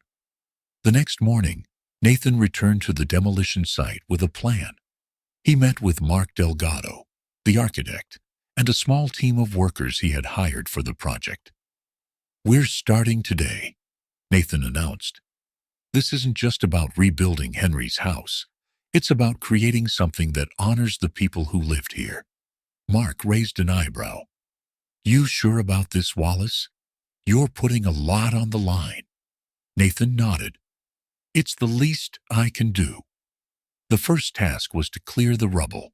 The next morning, Nathan returned to the demolition site with a plan. He met with Mark Delgado, the architect, and a small team of workers he had hired for the project. "We're starting today," Nathan announced. "This isn't just about rebuilding Henry's house. It's about creating something that honors the people who lived here." Mark raised an eyebrow. "You sure about this, Wallace? You're putting a lot on the line." Nathan nodded. "It's the least I can do." The first task was to clear the rubble,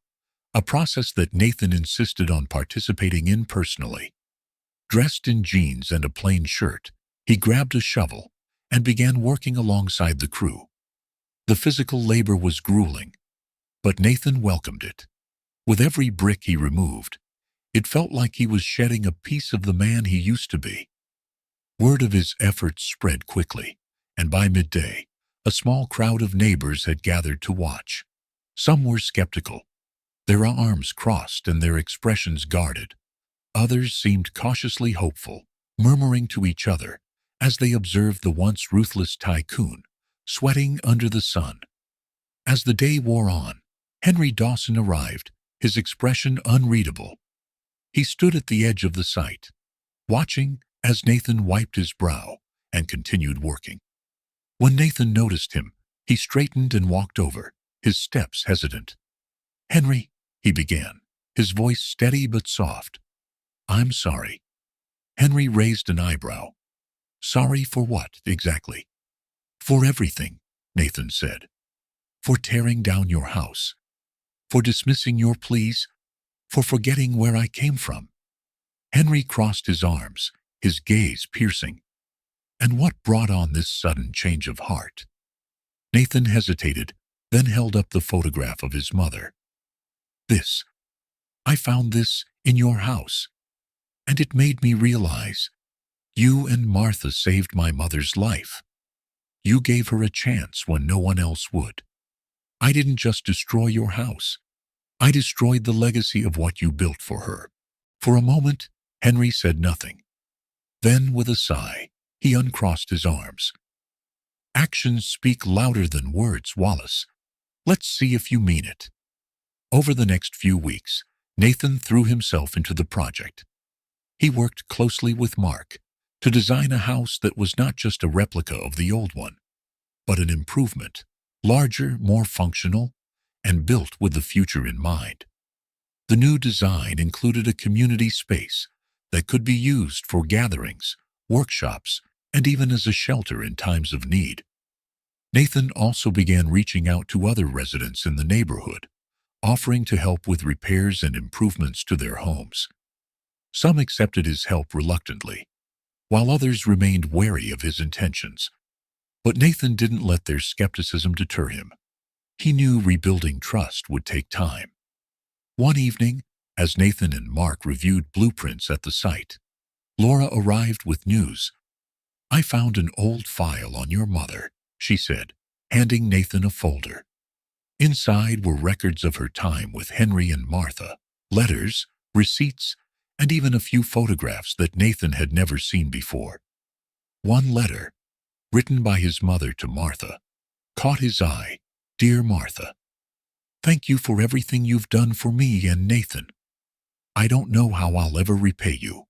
a process that Nathan insisted on participating in personally. Dressed in jeans and a plain shirt, he grabbed a shovel and began working alongside the crew. The physical labor was grueling, but Nathan welcomed it. With every brick he removed, it felt like he was shedding a piece of the man he used to be. Word of his efforts spread quickly, and by midday, a small crowd of neighbors had gathered to watch. Some were skeptical, their arms crossed and their expressions guarded. Others seemed cautiously hopeful, murmuring to each other as they observed the once ruthless tycoon sweating under the sun. As the day wore on, Henry Dawson arrived, his expression unreadable. He stood at the edge of the site, watching as Nathan wiped his brow and continued working. When Nathan noticed him, he straightened and walked over, his steps hesitant. "Henry," he began, his voice steady but soft. "I'm sorry." Henry raised an eyebrow. "Sorry for what, exactly?" "For everything," Nathan said. "For tearing down your house. For dismissing your pleas. For forgetting where I came from." Henry crossed his arms, his gaze piercing. "And what brought on this sudden change of heart?" Nathan hesitated, then held up the photograph of his mother. "This. I found this in your house. And it made me realize, you and Martha saved my mother's life. You gave her a chance when no one else would. I didn't just destroy your house. I destroyed the legacy of what you built for her." For a moment, Henry said nothing. Then, with a sigh, he uncrossed his arms. "Actions speak louder than words, Wallace. Let's see if you mean it." Over the next few weeks, Nathan threw himself into the project. He worked closely with Mark to design a house that was not just a replica of the old one, but an improvement, larger, more functional, and built with the future in mind. The new design included a community space that could be used for gatherings, workshops, and even as a shelter in times of need. Nathan also began reaching out to other residents in the neighborhood, offering to help with repairs and improvements to their homes. Some accepted his help reluctantly, while others remained wary of his intentions. But Nathan didn't let their skepticism deter him. He knew rebuilding trust would take time. One evening, as Nathan and Mark reviewed blueprints at the site, Laura arrived with news. "I found an old file on your mother," she said, handing Nathan a folder. Inside were records of her time with Henry and Martha, letters, receipts, and even a few photographs that Nathan had never seen before. One letter, written by his mother to Martha, caught his eye. "Dear Martha, thank you for everything you've done for me and Nathan. I don't know how I'll ever repay you.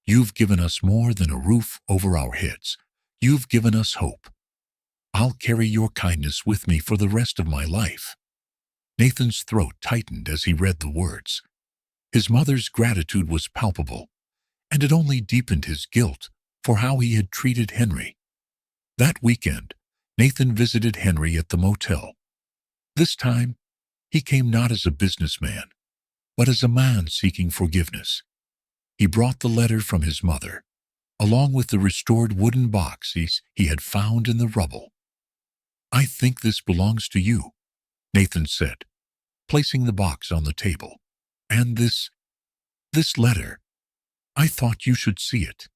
You've given us more than a roof over our heads. You've given us hope. I'll carry your kindness with me for the rest of my life." Nathan's throat tightened as he read the words. His mother's gratitude was palpable, and it only deepened his guilt for how he had treated Henry. That weekend, Nathan visited Henry at the motel. This time, he came not as a businessman, but as a man seeking forgiveness. He brought the letter from his mother, along with the restored wooden boxes he had found in the rubble. "I think this belongs to you," Nathan said, placing the box on the table. "And this letter, I thought you should see it."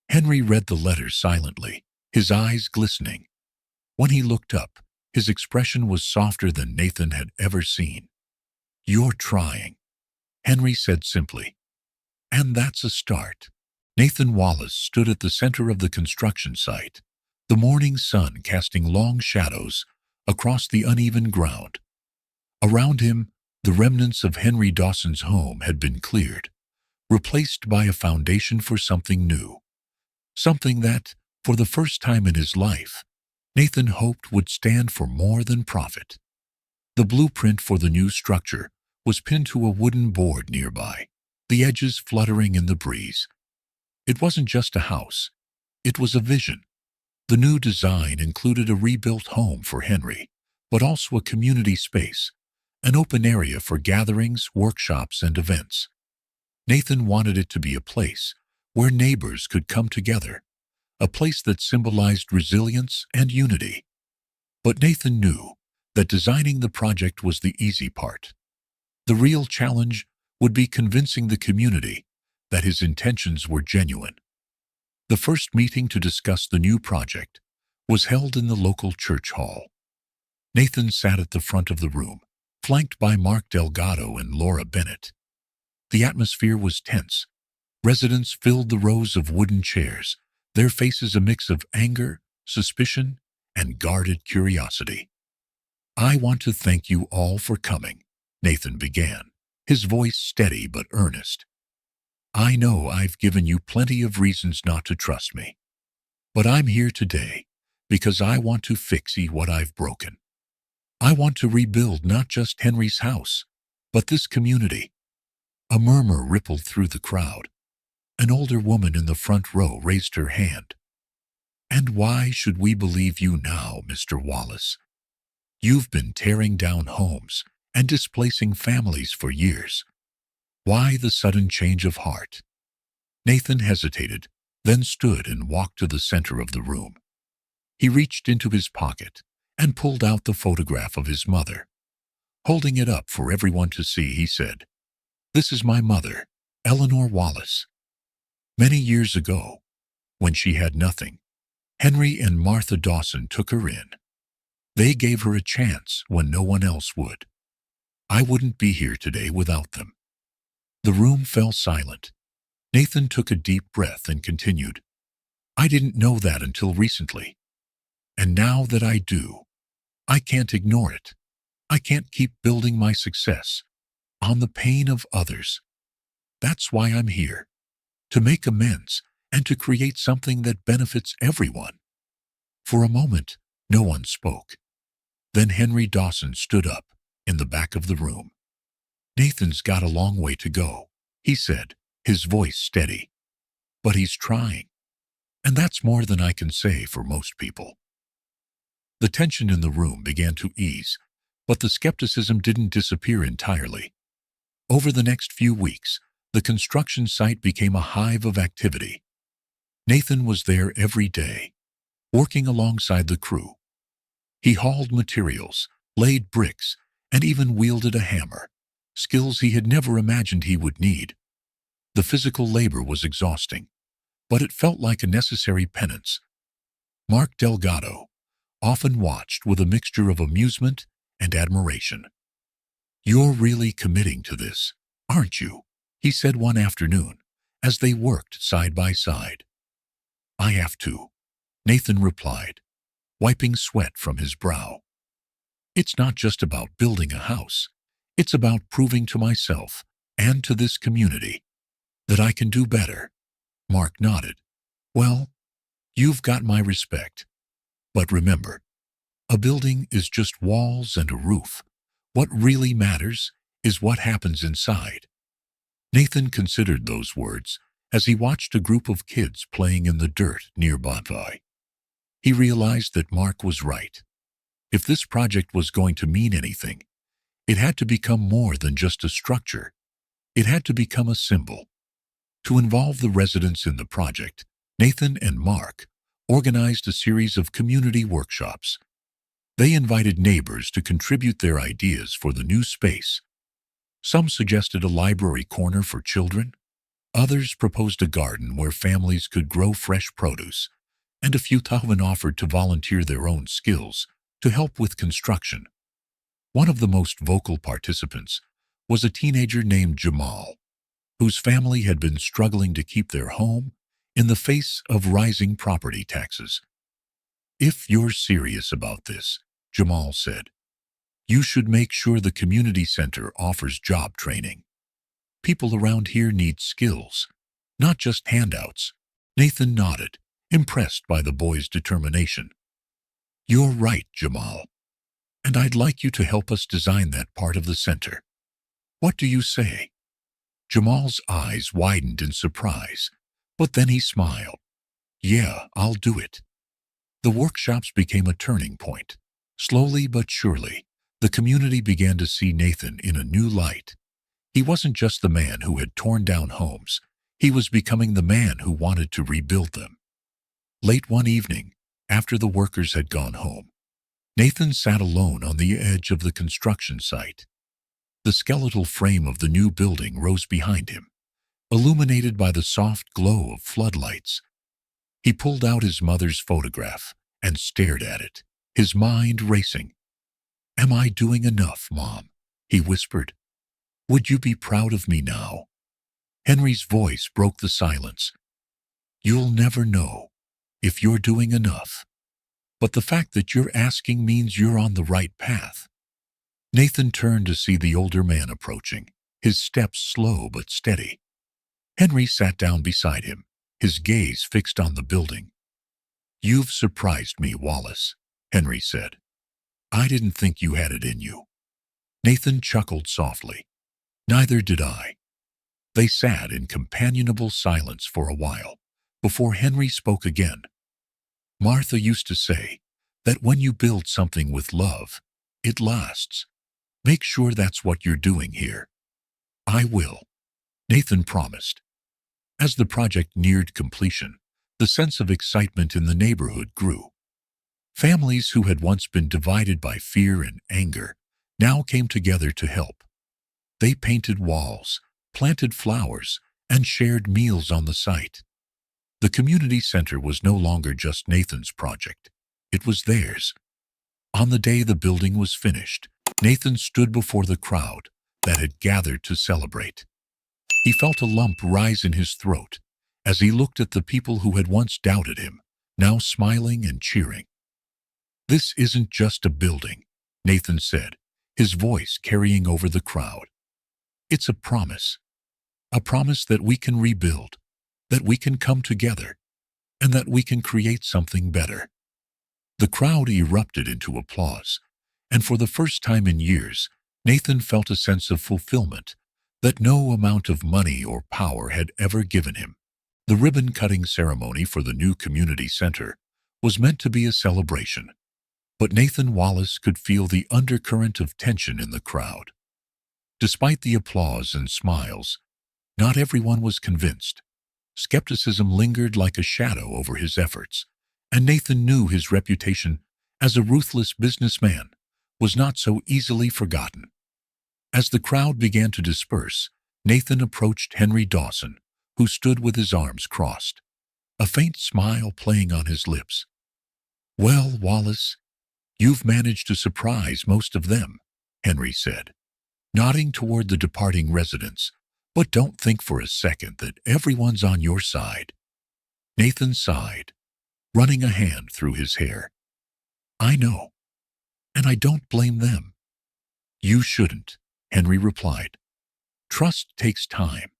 Henry read the letter silently, his eyes glistening. When he looked up, his expression was softer than Nathan had ever seen. "You're trying," Henry said simply. "And that's a start." Nathan Wallace stood at the center of the construction site, the morning sun casting long shadows across the uneven ground. Around him, the remnants of Henry Dawson's home had been cleared, replaced by a foundation for something new. Something that, for the first time in his life, Nathan hoped would stand for more than profit. The blueprint for the new structure was pinned to a wooden board nearby, the edges fluttering in the breeze. It wasn't just a house. It was a vision. The new design included a rebuilt home for Henry, but also a community space, an open area for gatherings, workshops, and events. Nathan wanted it to be a place where neighbors could come together, a place that symbolized resilience and unity. But Nathan knew that designing the project was the easy part. The real challenge would be convincing the community that his intentions were genuine. The first meeting to discuss the new project was held in the local church hall. Nathan sat at the front of the room, flanked by Mark Delgado and Laura Bennett. The atmosphere was tense. Residents filled the rows of wooden chairs, their faces a mix of anger, suspicion, and guarded curiosity. "I want to thank you all for coming," Nathan began, his voice steady but earnest. "I know I've given you plenty of reasons not to trust me, but I'm here today because I want to fix what I've broken. I want to rebuild not just Henry's house, but this community." A murmur rippled through the crowd. An older woman in the front row raised her hand. "And why should we believe you now, Mr. Wallace? You've been tearing down homes and displacing families for years. Why the sudden change of heart?" Nathan hesitated, then stood and walked to the center of the room. He reached into his pocket and pulled out the photograph of his mother. Holding it up for everyone to see, he said, "This is my mother, Eleanor Wallace. Many years ago, when she had nothing, Henry and Martha Dawson took her in. They gave her a chance when no one else would. I wouldn't be here today without them." The room fell silent. Nathan took a deep breath and continued, "I didn't know that until recently. And now that I do, I can't ignore it. I can't keep building my success on the pain of others. That's why I'm here, to make amends and to create something that benefits everyone." For a moment, no one spoke. Then Henry Dawson stood up in the back of the room. "Nathan's got a long way to go," he said, his voice steady. "But he's trying. And that's more than I can say for most people." The tension in the room began to ease, but the skepticism didn't disappear entirely. Over the next few weeks, the construction site became a hive of activity. Nathan was there every day, working alongside the crew. He hauled materials, laid bricks, and even wielded a hammer, skills he had never imagined he would need. The physical labor was exhausting, but it felt like a necessary penance. Mark Delgado often watched with a mixture of amusement and admiration. "You're really committing to this, aren't you?" he said one afternoon as they worked side by side. "I have to," Nathan replied, wiping sweat from his brow. "It's not just about building a house. It's about proving to myself and to this community that I can do better." Mark nodded. "Well, you've got my respect. But remember, a building is just walls and a roof. What really matters is what happens inside." Nathan considered those words as he watched a group of kids playing in the dirt nearby. He realized that Mark was right. If this project was going to mean anything, it had to become more than just a structure. It had to become a symbol. To involve the residents in the project, Nathan and Mark organized a series of community workshops. They invited neighbors to contribute their ideas for the new space. Some suggested a library corner for children. Others proposed a garden where families could grow fresh produce, and a few even offered to volunteer their own skills to help with construction. One of the most vocal participants was a teenager named Jamal, whose family had been struggling to keep their home in the face of rising property taxes. "If you're serious about this," Jamal said, "you should make sure the community center offers job training. People around here need skills, not just handouts." Nathan nodded, impressed by the boy's determination. "You're right, Jamal. And I'd like you to help us design that part of the center. What do you say?" Jamal's eyes widened in surprise, but then he smiled. "Yeah, I'll do it." The workshops became a turning point. Slowly but surely, the community began to see Nathan in a new light. He wasn't just the man who had torn down homes. He was becoming the man who wanted to rebuild them. Late one evening, after the workers had gone home, Nathan sat alone on the edge of the construction site. The skeletal frame of the new building rose behind him, illuminated by the soft glow of floodlights. He pulled out his mother's photograph and stared at it, his mind racing. "Am I doing enough, Mom?" he whispered. "Would you be proud of me now?" Henry's voice broke the silence. "You'll never know if you're doing enough. But the fact that you're asking means you're on the right path." Nathan turned to see the older man approaching, his steps slow but steady. Henry sat down beside him, his gaze fixed on the building. "You've surprised me, Wallace," Henry said. "I didn't think you had it in you." Nathan chuckled softly. "Neither did I." They sat in companionable silence for a while, before Henry spoke again. "Martha used to say that when you build something with love, it lasts. Make sure that's what you're doing here." "I will," Nathan promised. As the project neared completion, the sense of excitement in the neighborhood grew. Families who had once been divided by fear and anger now came together to help. They painted walls, planted flowers, and shared meals on the site. The community center was no longer just Nathan's project. It was theirs. On the day the building was finished, Nathan stood before the crowd that had gathered to celebrate. He felt a lump rise in his throat as he looked at the people who had once doubted him, now smiling and cheering. "This isn't just a building," Nathan said, his voice carrying over the crowd. "It's a promise that we can rebuild, that we can come together, and that we can create something better." The crowd erupted into applause, and for the first time in years, Nathan felt a sense of fulfillment that no amount of money or power had ever given him. The ribbon-cutting ceremony for the new community center was meant to be a celebration, but Nathan Wallace could feel the undercurrent of tension in the crowd. Despite the applause and smiles, not everyone was convinced. Skepticism lingered like a shadow over his efforts, and Nathan knew his reputation as a ruthless businessman was not so easily forgotten. As the crowd began to disperse, Nathan approached Henry Dawson, who stood with his arms crossed, a faint smile playing on his lips. "Well, Wallace, You've managed to surprise most of them, Henry said, nodding toward the departing residents. But don't think for a second that everyone's on your side. Nathan sighed, running a hand through his hair. I know, and I don't blame them. You shouldn't, Henry replied. Trust takes time,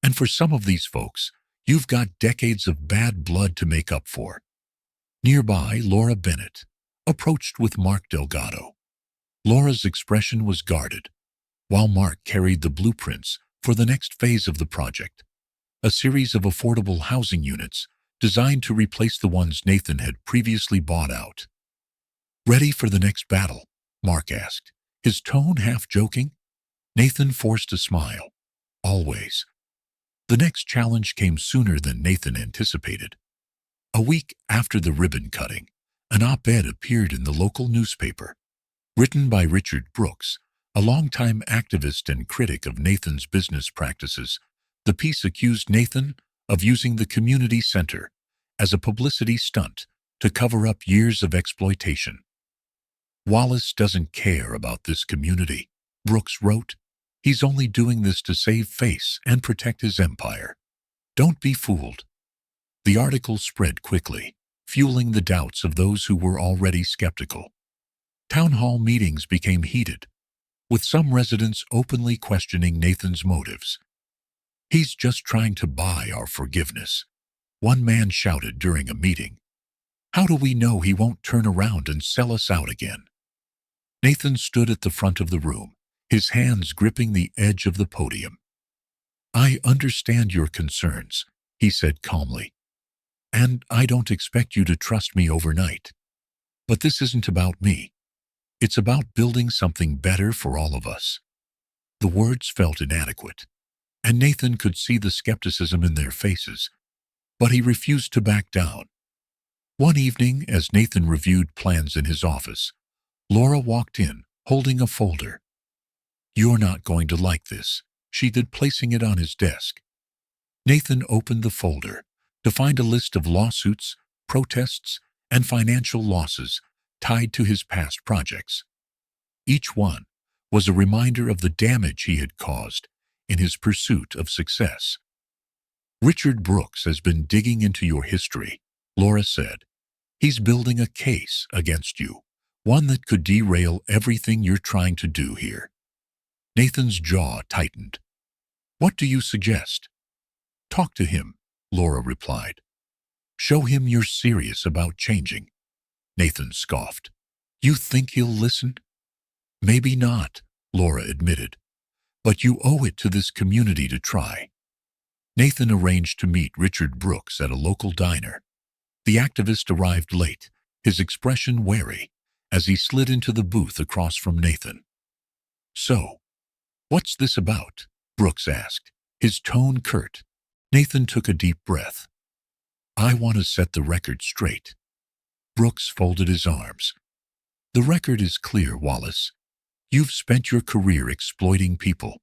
and for some of these folks, you've got decades of bad blood to make up for. Nearby, Laura Bennett approached with Mark Delgado. Laura's expression was guarded, while Mark carried the blueprints for the next phase of the project, a series of affordable housing units designed to replace the ones Nathan had previously bought out. Ready for the next battle? Mark asked, his tone half joking. Nathan forced a smile. Always. The next challenge came sooner than Nathan anticipated. A week after the ribbon cutting, an op-ed appeared in the local newspaper. Written by Richard Brooks, a longtime activist and critic of Nathan's business practices, the piece accused Nathan of using the community center as a publicity stunt to cover up years of exploitation. Wallace doesn't care about this community, Brooks wrote. He's only doing this to save face and protect his empire. Don't be fooled. The article spread quickly, fueling the doubts of those who were already skeptical. Town hall meetings became heated, with some residents openly questioning Nathan's motives. He's just trying to buy our forgiveness, one man shouted during a meeting. How do we know he won't turn around and sell us out again? Nathan stood at the front of the room, his hands gripping the edge of the podium. I understand your concerns, he said calmly, and I don't expect you to trust me overnight. But this isn't about me. It's about building something better for all of us. The words felt inadequate, and Nathan could see the skepticism in their faces, but he refused to back down. One evening, as Nathan reviewed plans in his office, Laura walked in, holding a folder. You're not going to like this, she did, placing it on his desk. Nathan opened the folder to find a list of lawsuits, protests, and financial losses tied to his past projects. Each one was a reminder of the damage he had caused in his pursuit of success. Richard Brooks has been digging into your history, Laura said. He's building a case against you, one that could derail everything you're trying to do here. Nathan's jaw tightened. What do you suggest? Talk to him, Laura replied. Show him you're serious about changing. Nathan scoffed. You think he'll listen? Maybe not, Laura admitted, but you owe it to this community to try. Nathan arranged to meet Richard Brooks at a local diner. The activist arrived late, his expression wary, as he slid into the booth across from Nathan. So, what's this about? Brooks asked, his tone curt. Nathan took a deep breath. I want to set the record straight. Brooks folded his arms. The record is clear, Wallace. You've spent your career exploiting people.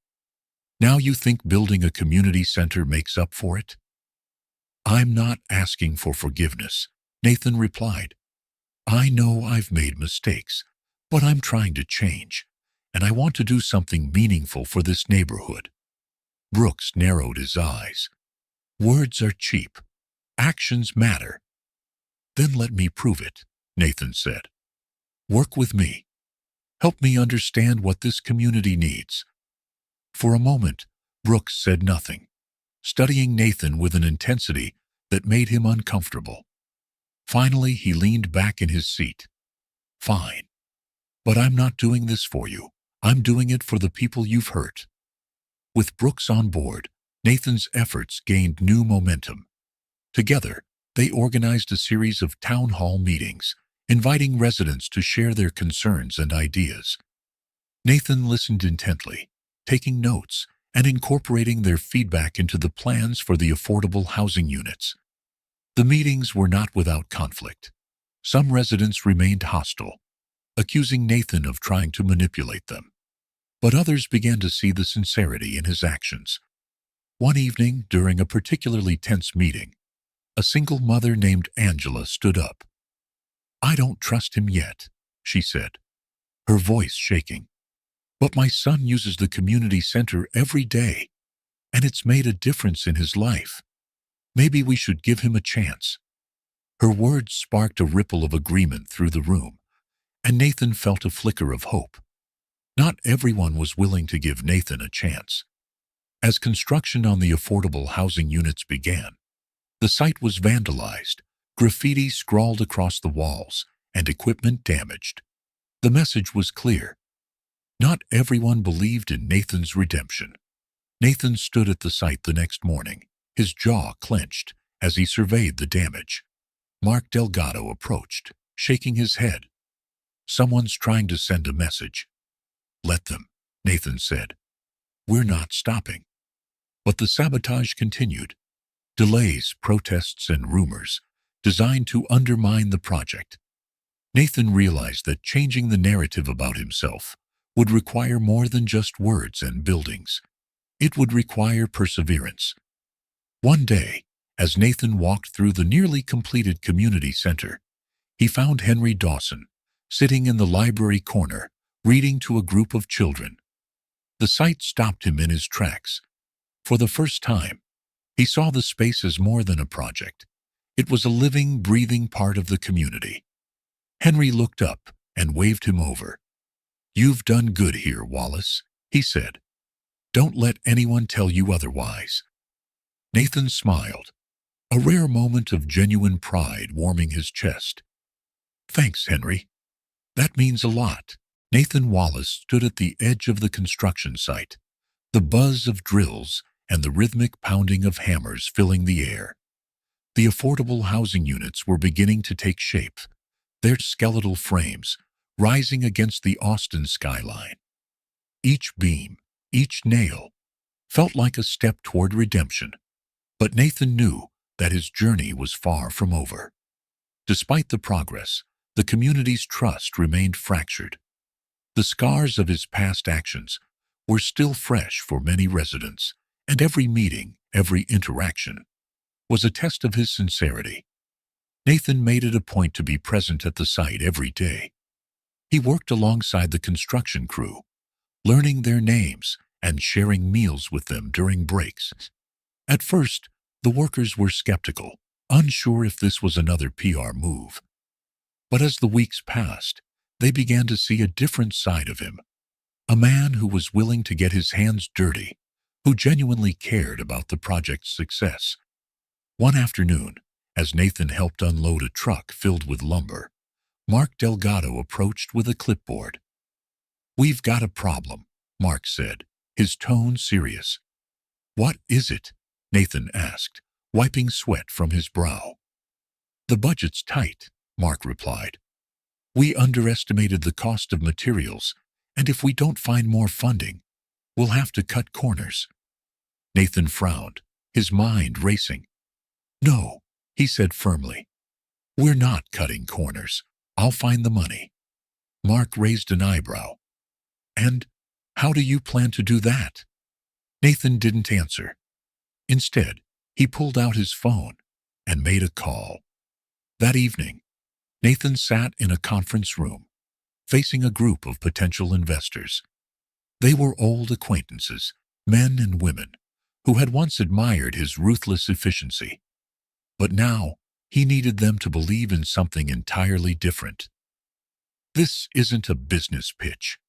Now you think building a community center makes up for it? I'm not asking for forgiveness, Nathan replied. I know I've made mistakes, but I'm trying to change, and I want to do something meaningful for this neighborhood. Brooks narrowed his eyes. Words are cheap. Actions matter. Then let me prove it, Nathan said. Work with me. Help me understand what this community needs. For a moment, Brooks said nothing, studying Nathan with an intensity that made him uncomfortable. Finally, he leaned back in his seat. Fine. But I'm not doing this for you. I'm doing it for the people you've hurt. With Brooks on board, Nathan's efforts gained new momentum. Together, they organized a series of town hall meetings, inviting residents to share their concerns and ideas. Nathan listened intently, taking notes and incorporating their feedback into the plans for the affordable housing units. The meetings were not without conflict. Some residents remained hostile, accusing Nathan of trying to manipulate them. But others began to see the sincerity in his actions. One evening, during a particularly tense meeting, a single mother named Angela stood up. I don't trust him yet, she said, her voice shaking. But my son uses the community center every day, and it's made a difference in his life. Maybe we should give him a chance. Her words sparked a ripple of agreement through the room, and Nathan felt a flicker of hope. Not everyone was willing to give Nathan a chance. As construction on the affordable housing units began, the site was vandalized, graffiti scrawled across the walls, and equipment damaged. The message was clear. Not everyone believed in Nathan's redemption. Nathan stood at the site the next morning, his jaw clenched as he surveyed the damage. Mark Delgado approached, shaking his head. Someone's trying to send a message. Let them, Nathan said. We're not stopping. But the sabotage continued. Delays, protests, and rumors designed to undermine the project. Nathan realized that changing the narrative about himself would require more than just words and buildings. It would require perseverance. One day, as Nathan walked through the nearly completed community center, he found Henry Dawson sitting in the library corner, reading to a group of children. The sight stopped him in his tracks. For the first time, he saw the space as more than a project. It was a living, breathing part of the community. Henry looked up and waved him over. "You've done good here, Wallace," he said. "Don't let anyone tell you otherwise." Nathan smiled, a rare moment of genuine pride warming his chest. "Thanks, Henry. That means a lot." Nathan Wallace stood at the edge of the construction site, the buzz of drills and the rhythmic pounding of hammers filling the air. The affordable housing units were beginning to take shape, their skeletal frames rising against the Austin skyline. Each beam, each nail, felt like a step toward redemption. But Nathan knew that his journey was far from over. Despite the progress, the community's trust remained fractured. The scars of his past actions were still fresh for many residents, and every meeting, every interaction, was a test of his sincerity. Nathan made it a point to be present at the site every day. He worked alongside the construction crew, learning their names and sharing meals with them during breaks. At first, the workers were skeptical, unsure if this was another PR move. But as the weeks passed, they began to see a different side of him, a man who was willing to get his hands dirty, who genuinely cared about the project's success. One afternoon, as Nathan helped unload a truck filled with lumber, Mark Delgado approached with a clipboard. "We've got a problem," Mark said, his tone serious. "What is it?" Nathan asked, wiping sweat from his brow. "The budget's tight," Mark replied. "We underestimated the cost of materials, and if we don't find more funding, we'll have to cut corners." Nathan frowned, his mind racing. "No," he said firmly. "We're not cutting corners. I'll find the money." Mark raised an eyebrow. "And how do you plan to do that?" Nathan didn't answer. Instead, he pulled out his phone and made a call. That evening, Nathan sat in a conference room, facing a group of potential investors. They were old acquaintances, men and women, who had once admired his ruthless efficiency. But now, he needed them to believe in something entirely different. "This isn't a business pitch,"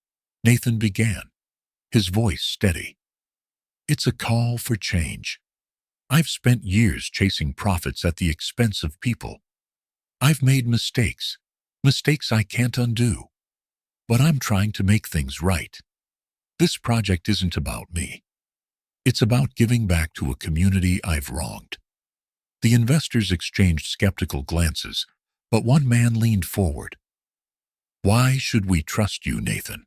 Nathan began, his voice steady. "It's a call for change. I've spent years chasing profits at the expense of people. I've made mistakes, mistakes I can't undo. But I'm trying to make things right. This project isn't about me. It's about giving back to a community I've wronged." The investors exchanged skeptical glances, but one man leaned forward. "Why should we trust you, Nathan?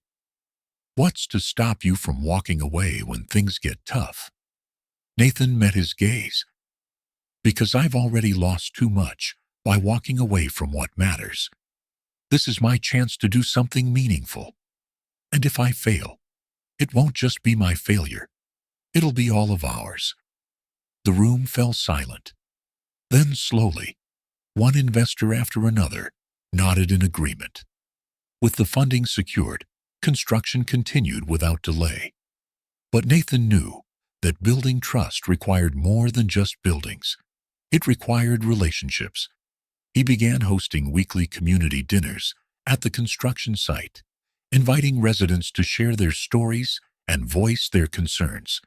What's to stop you from walking away when things get tough?" Nathan met his gaze. "Because I've already lost too much by walking away from what matters. This is my chance to do something meaningful. And if I fail, it won't just be my failure. It'll be all of ours." The room fell silent. Then slowly, one investor after another nodded in agreement. With the funding secured, construction continued without delay. But Nathan knew that building trust required more than just buildings. It required relationships. He began hosting weekly community dinners at the construction site, inviting residents to share their stories and voice their concerns.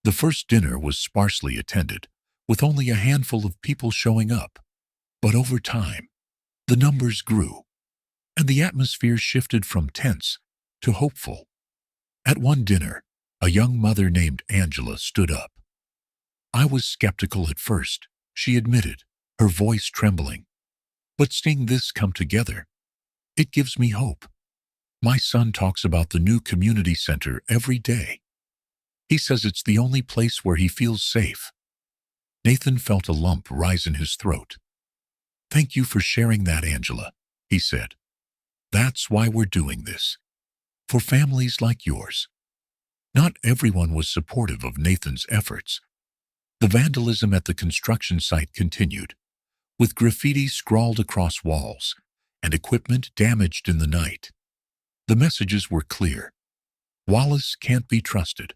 The first dinner was sparsely attended, with only a handful of people showing up. But over time, the numbers grew, and the atmosphere shifted from tense to hopeful. At one dinner, a young mother named Angela stood up. "I was skeptical at first," she admitted, her voice trembling. "But seeing this come together, it gives me hope. My son talks about the new community center every day. He says it's the only place where he feels safe." Nathan felt a lump rise in his throat. "Thank you for sharing that, Angela," he said. "That's why we're doing this. For families like yours." Not everyone was supportive of Nathan's efforts. The vandalism at the construction site continued, with graffiti scrawled across walls and equipment damaged in the night. The messages were clear. Wallace can't be trusted.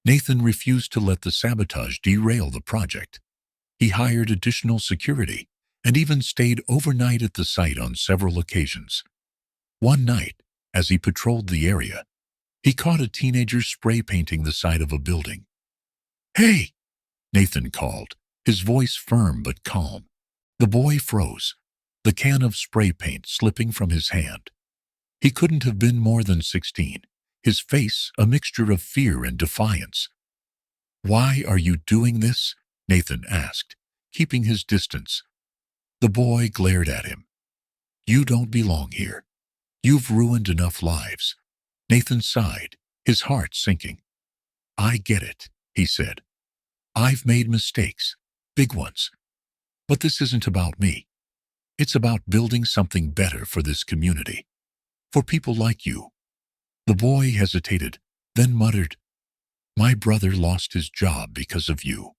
Nathan refused to let the sabotage derail the project. He hired additional security and even stayed overnight at the site on several occasions. One night, as he patrolled the area, he caught a teenager spray painting the side of a building. "Hey!" Nathan called, his voice firm but calm. The boy froze, the can of spray paint slipping from his hand. He couldn't have been more than 16, his face a mixture of fear and defiance. "Why are you doing this?" Nathan asked, keeping his distance. The boy glared at him. "You don't belong here. You've ruined enough lives." Nathan sighed, his heart sinking. "I get it," he said. "I've made mistakes, big ones. But this isn't about me. It's about building something better for this community. For people like you." The boy hesitated, then muttered, "My brother lost his job because of you.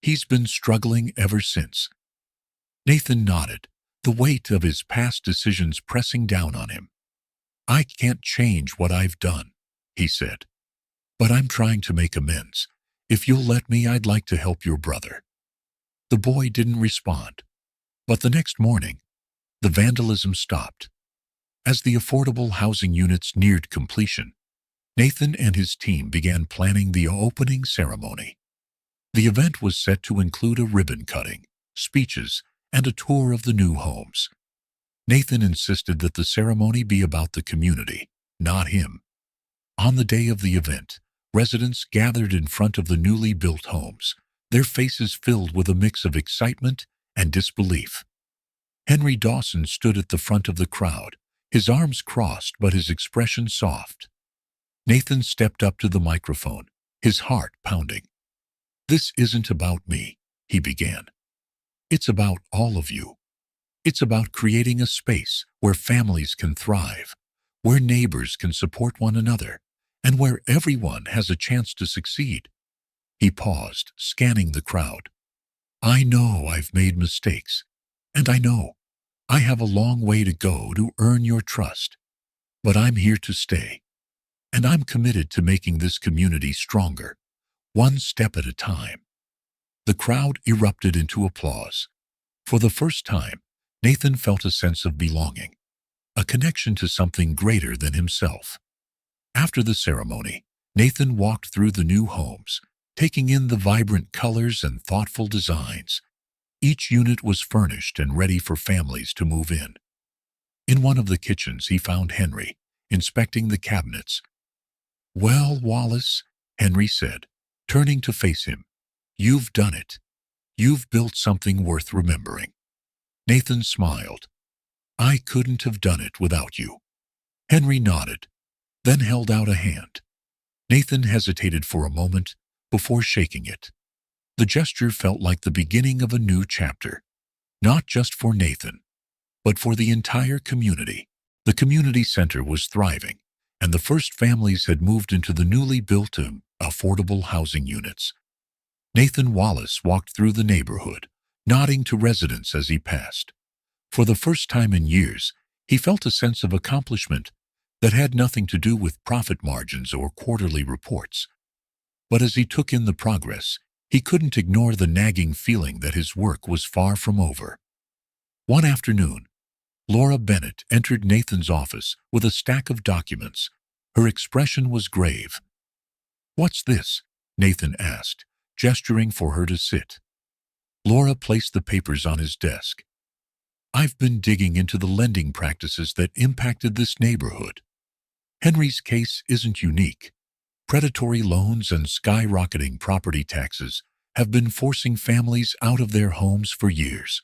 He's been struggling ever since." Nathan nodded, the weight of his past decisions pressing down on him. "I can't change what I've done," he said. "But I'm trying to make amends. If you'll let me, I'd like to help your brother." The boy didn't respond. But the next morning, the vandalism stopped. As the affordable housing units neared completion, Nathan and his team began planning the opening ceremony. The event was set to include a ribbon cutting, speeches, and a tour of the new homes. Nathan insisted that the ceremony be about the community, not him. On the day of the event, residents gathered in front of the newly built homes, their faces filled with a mix of excitement and disbelief. Henry Dawson stood at the front of the crowd, his arms crossed but his expression soft. Nathan stepped up to the microphone, his heart pounding. "This isn't about me," he began. "It's about all of you. It's about creating a space where families can thrive, where neighbors can support one another, and where everyone has a chance to succeed." He paused, scanning the crowd. "I know I've made mistakes, and I know I have a long way to go to earn your trust. But I'm here to stay, and I'm committed to making this community stronger, one step at a time." The crowd erupted into applause. For the first time, Nathan felt a sense of belonging, a connection to something greater than himself. After the ceremony, Nathan walked through the new homes, taking in the vibrant colors and thoughtful designs. Each unit was furnished and ready for families to move in. In one of the kitchens, he found Henry, inspecting the cabinets. "Well, Wallace," Henry said, turning to face him, "you've done it. You've built something worth remembering." Nathan smiled. "I couldn't have done it without you." Henry nodded, then held out a hand. Nathan hesitated for a moment before shaking it. The gesture felt like the beginning of a new chapter, not just for Nathan, but for the entire community. The community center was thriving, and the first families had moved into the newly built affordable housing units. Nathan Wallace walked through the neighborhood, nodding to residents as he passed. For the first time in years, He felt a sense of accomplishment that had nothing to do with profit margins or quarterly reports. But as he took in the progress, he couldn't ignore the nagging feeling that his work was far from over. One afternoon, Laura Bennett entered Nathan's office with a stack of documents. Her expression was grave. "What's this?" Nathan asked, gesturing for her to sit. Laura placed the papers on his desk. "I've been digging into the lending practices that impacted this neighborhood. Henry's case isn't unique. Predatory loans and skyrocketing property taxes have been forcing families out of their homes for years."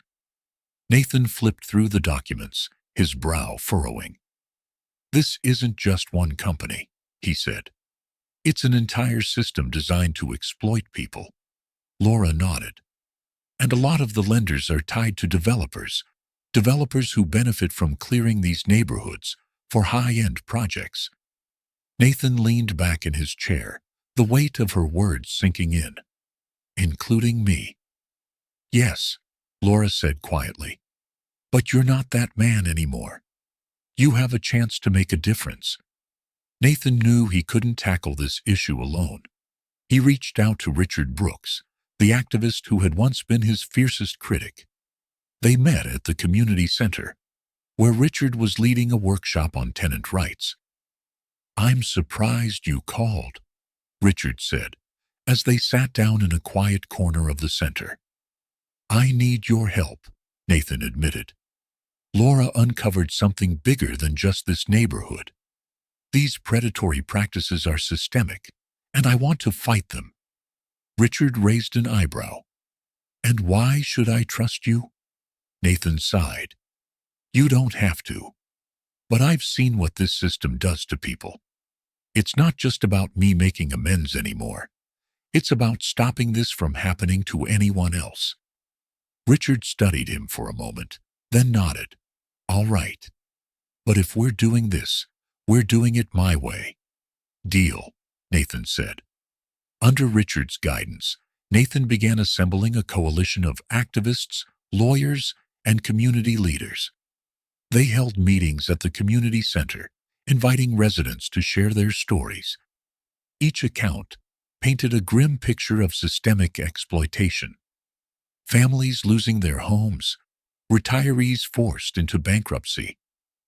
Nathan flipped through the documents, his brow furrowing. "This isn't just one company," he said. "It's an entire system designed to exploit people." Laura nodded. "And a lot of the lenders are tied to developers who benefit from clearing these neighborhoods for high-end projects." Nathan leaned back in his chair, the weight of her words sinking in. "Including me." "Yes," Laura said quietly. "But you're not that man anymore. You have a chance to make a difference." Nathan knew he couldn't tackle this issue alone. He reached out to Richard Brooks, the activist who had once been his fiercest critic. They met at the community center, where Richard was leading a workshop on tenant rights. "I'm surprised you called," Richard said, as they sat down in a quiet corner of the center. "I need your help," Nathan admitted. "Laura uncovered something bigger than just this neighborhood. These predatory practices are systemic, and I want to fight them." Richard raised an eyebrow. "And why should I trust you?" Nathan sighed. "You don't have to. But I've seen what this system does to people. It's not just about me making amends anymore. It's about stopping this from happening to anyone else." Richard studied him for a moment, then nodded. "All right. But if we're doing this, we're doing it my way." "Deal," Nathan said. Under Richard's guidance, Nathan began assembling a coalition of activists, lawyers, and community leaders. They held meetings at the community center, inviting residents to share their stories. Each account painted a grim picture of systemic exploitation. Families losing their homes, retirees forced into bankruptcy,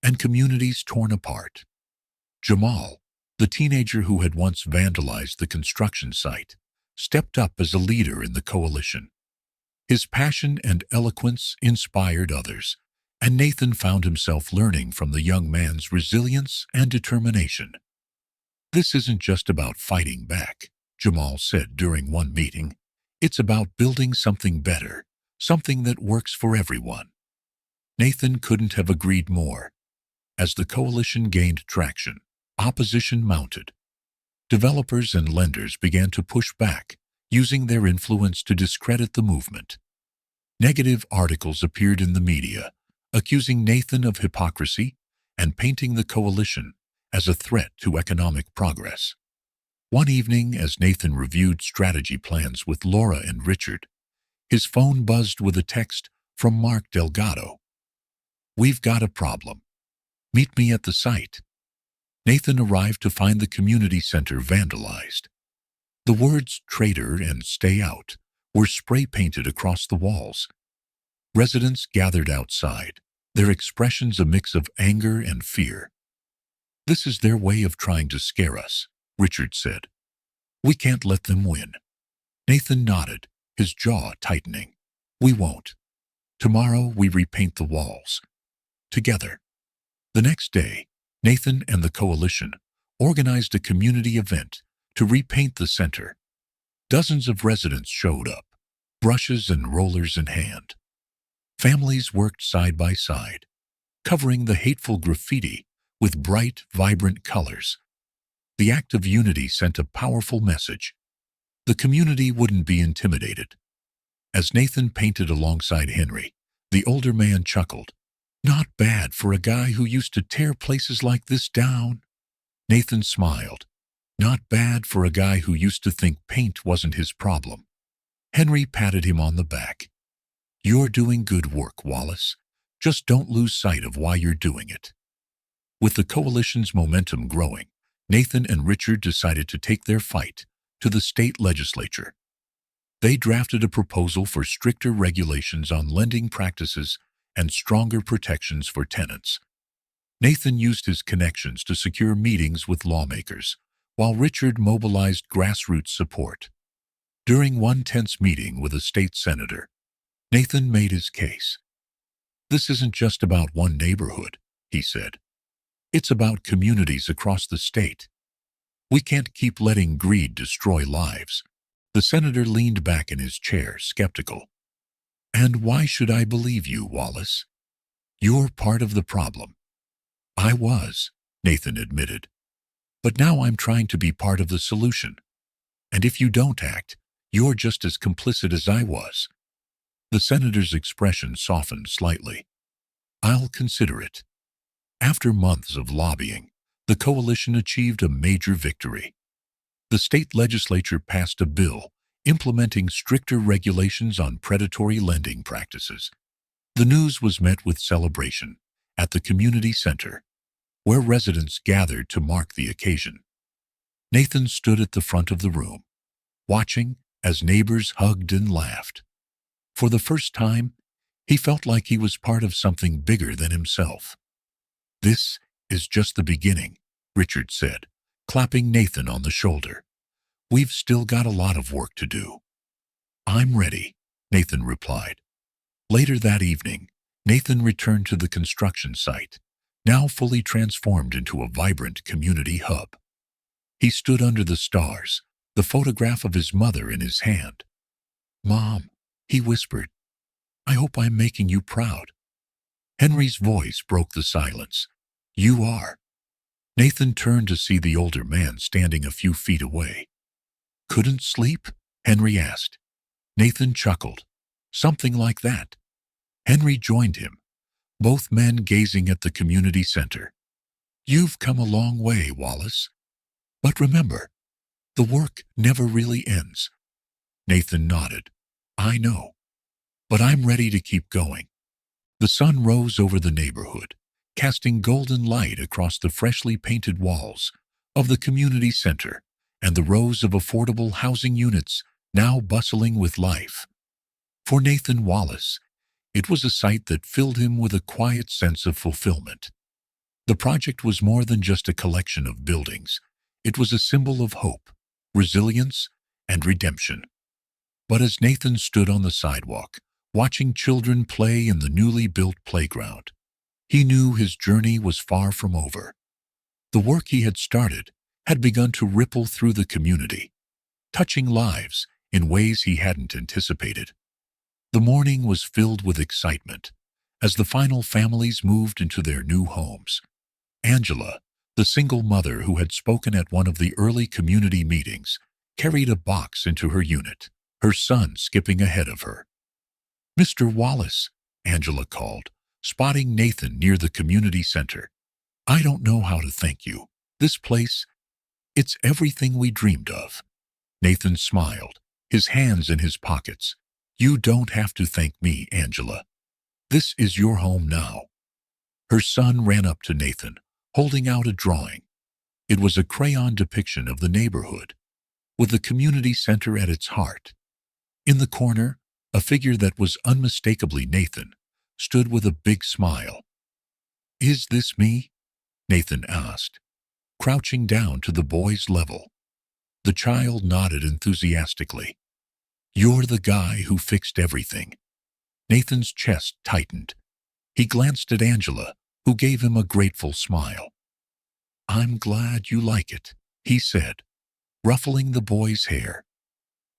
and communities torn apart. Jamal, the teenager who had once vandalized the construction site, stepped up as a leader in the coalition. His passion and eloquence inspired others, and Nathan found himself learning from the young man's resilience and determination. "This isn't just about fighting back," Jamal said during one meeting. "It's about building something better, something that works for everyone." Nathan couldn't have agreed more. As the coalition gained traction, opposition mounted. Developers and lenders began to push back, using their influence to discredit the movement. Negative articles appeared in the media, accusing Nathan of hypocrisy and painting the coalition as a threat to economic progress. One evening, as Nathan reviewed strategy plans with Laura and Richard, his phone buzzed with a text from Mark Delgado. "We've got a problem. Meet me at the site." Nathan arrived to find the community center vandalized. The words "traitor" and "stay out" were spray-painted across the walls. Residents gathered outside, their expressions a mix of anger and fear. "This is their way of trying to scare us," Richard said. "We can't let them win." Nathan nodded, his jaw tightening. "We won't. Tomorrow we repaint the walls. Together." The next day, Nathan and the coalition organized a community event to repaint the center. Dozens of residents showed up, brushes and rollers in hand. Families worked side by side, covering the hateful graffiti with bright, vibrant colors. The act of unity sent a powerful message. The community wouldn't be intimidated. As Nathan painted alongside Henry, the older man chuckled. "Not bad for a guy who used to tear places like this down." Nathan smiled. "Not bad for a guy who used to think paint wasn't his problem." Henry patted him on the back. "You're doing good work, Wallace. Just don't lose sight of why you're doing it. With the coalition's momentum growing, Nathan and Richard decided to take their fight to the state legislature. They drafted a proposal for stricter regulations on lending practices and stronger protections for tenants. Nathan used his connections to secure meetings with lawmakers, while Richard mobilized grassroots support. During one tense meeting with a state senator, Nathan made his case. "This isn't just about one neighborhood," he said. "It's about communities across the state. We can't keep letting greed destroy lives." The senator leaned back in his chair, skeptical. "And why should I believe you, Wallace? You're part of the problem." "I was," Nathan admitted. "But now I'm trying to be part of the solution. And if you don't act, you're just as complicit as I was." The senator's expression softened slightly. "I'll consider it." After months of lobbying, the coalition achieved a major victory. The state legislature passed a bill implementing stricter regulations on predatory lending practices. The news was met with celebration at the community center, where residents gathered to mark the occasion. Nathan stood at the front of the room, watching as neighbors hugged and laughed. For the first time, he felt like he was part of something bigger than himself. "This is just the beginning," Richard said, clapping Nathan on the shoulder. "We've still got a lot of work to do." "I'm ready," Nathan replied. Later that evening, Nathan returned to the construction site, now fully transformed into a vibrant community hub. He stood under the stars, the photograph of his mother in his hand. "Mom," he whispered, "I hope I'm making you proud." Henry's voice broke the silence. "You are." Nathan turned to see the older man standing a few feet away. "Couldn't sleep?" Henry asked. Nathan chuckled. "Something like that." Henry joined him, both men gazing at the community center. "You've come a long way, Wallace. But remember, the work never really ends." Nathan nodded. "I know. But I'm ready to keep going." The sun rose over the neighborhood, casting golden light across the freshly painted walls of the community center and the rows of affordable housing units now bustling with life. For Nathan Wallace, it was a sight that filled him with a quiet sense of fulfillment. The project was more than just a collection of buildings. It was a symbol of hope, resilience, and redemption. But as Nathan stood on the sidewalk, watching children play in the newly built playground, he knew his journey was far from over. The work he had started had begun to ripple through the community, touching lives in ways he hadn't anticipated. The morning was filled with excitement as the final families moved into their new homes. Angela, the single mother who had spoken at one of the early community meetings, carried a box into her unit, her son skipping ahead of her. "Mr. Wallace," Angela called, spotting Nathan near the community center. "I don't know how to thank you. This place, it's everything we dreamed of." Nathan smiled, his hands in his pockets. "You don't have to thank me, Angela. This is your home now." Her son ran up to Nathan, holding out a drawing. It was a crayon depiction of the neighborhood, with the community center at its heart. In the corner, a figure that was unmistakably Nathan stood with a big smile. "Is this me?" Nathan asked, crouching down to the boy's level. The child nodded enthusiastically. "You're the guy who fixed everything." Nathan's chest tightened. He glanced at Angela, who gave him a grateful smile. "I'm glad you like it," he said, ruffling the boy's hair.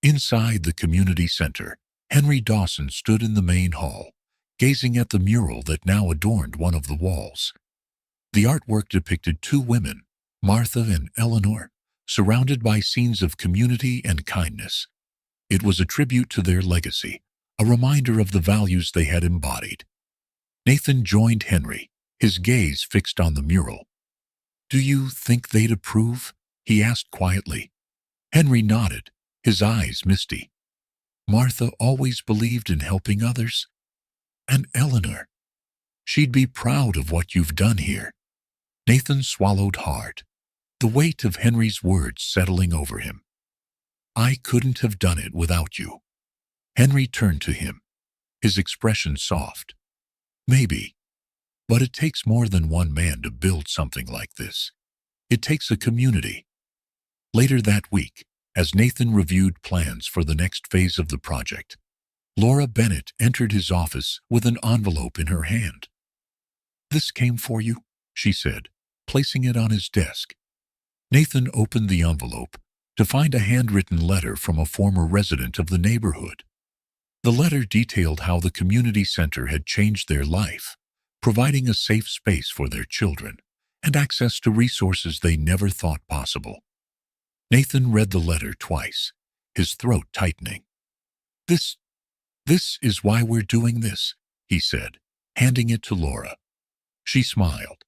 Inside the community center, Henry Dawson stood in the main hall, gazing at the mural that now adorned one of the walls. The artwork depicted two women, Martha and Eleanor, surrounded by scenes of community and kindness. It was a tribute to their legacy, a reminder of the values they had embodied. Nathan joined Henry, his gaze fixed on the mural. "Do you think they'd approve?" he asked quietly. Henry nodded, his eyes misty. "Martha always believed in helping others. And Eleanor, She'd be proud of what you've done here." Nathan swallowed hard, the weight of Henry's words settling over him. "I couldn't have done it without you." Henry turned to him, his expression soft. "Maybe, but it takes more than one man to build something like this. It takes a community." Later that week, as Nathan reviewed plans for the next phase of the project, Laura Bennett entered his office with an envelope in her hand. "This came for you," she said, placing it on his desk. Nathan opened the envelope to find a handwritten letter from a former resident of the neighborhood. The letter detailed how the community center had changed their life, providing a safe space for their children and access to resources they never thought possible. Nathan read the letter twice, his throat tightening. This is why we're doing this," he said, handing it to Laura. She smiled.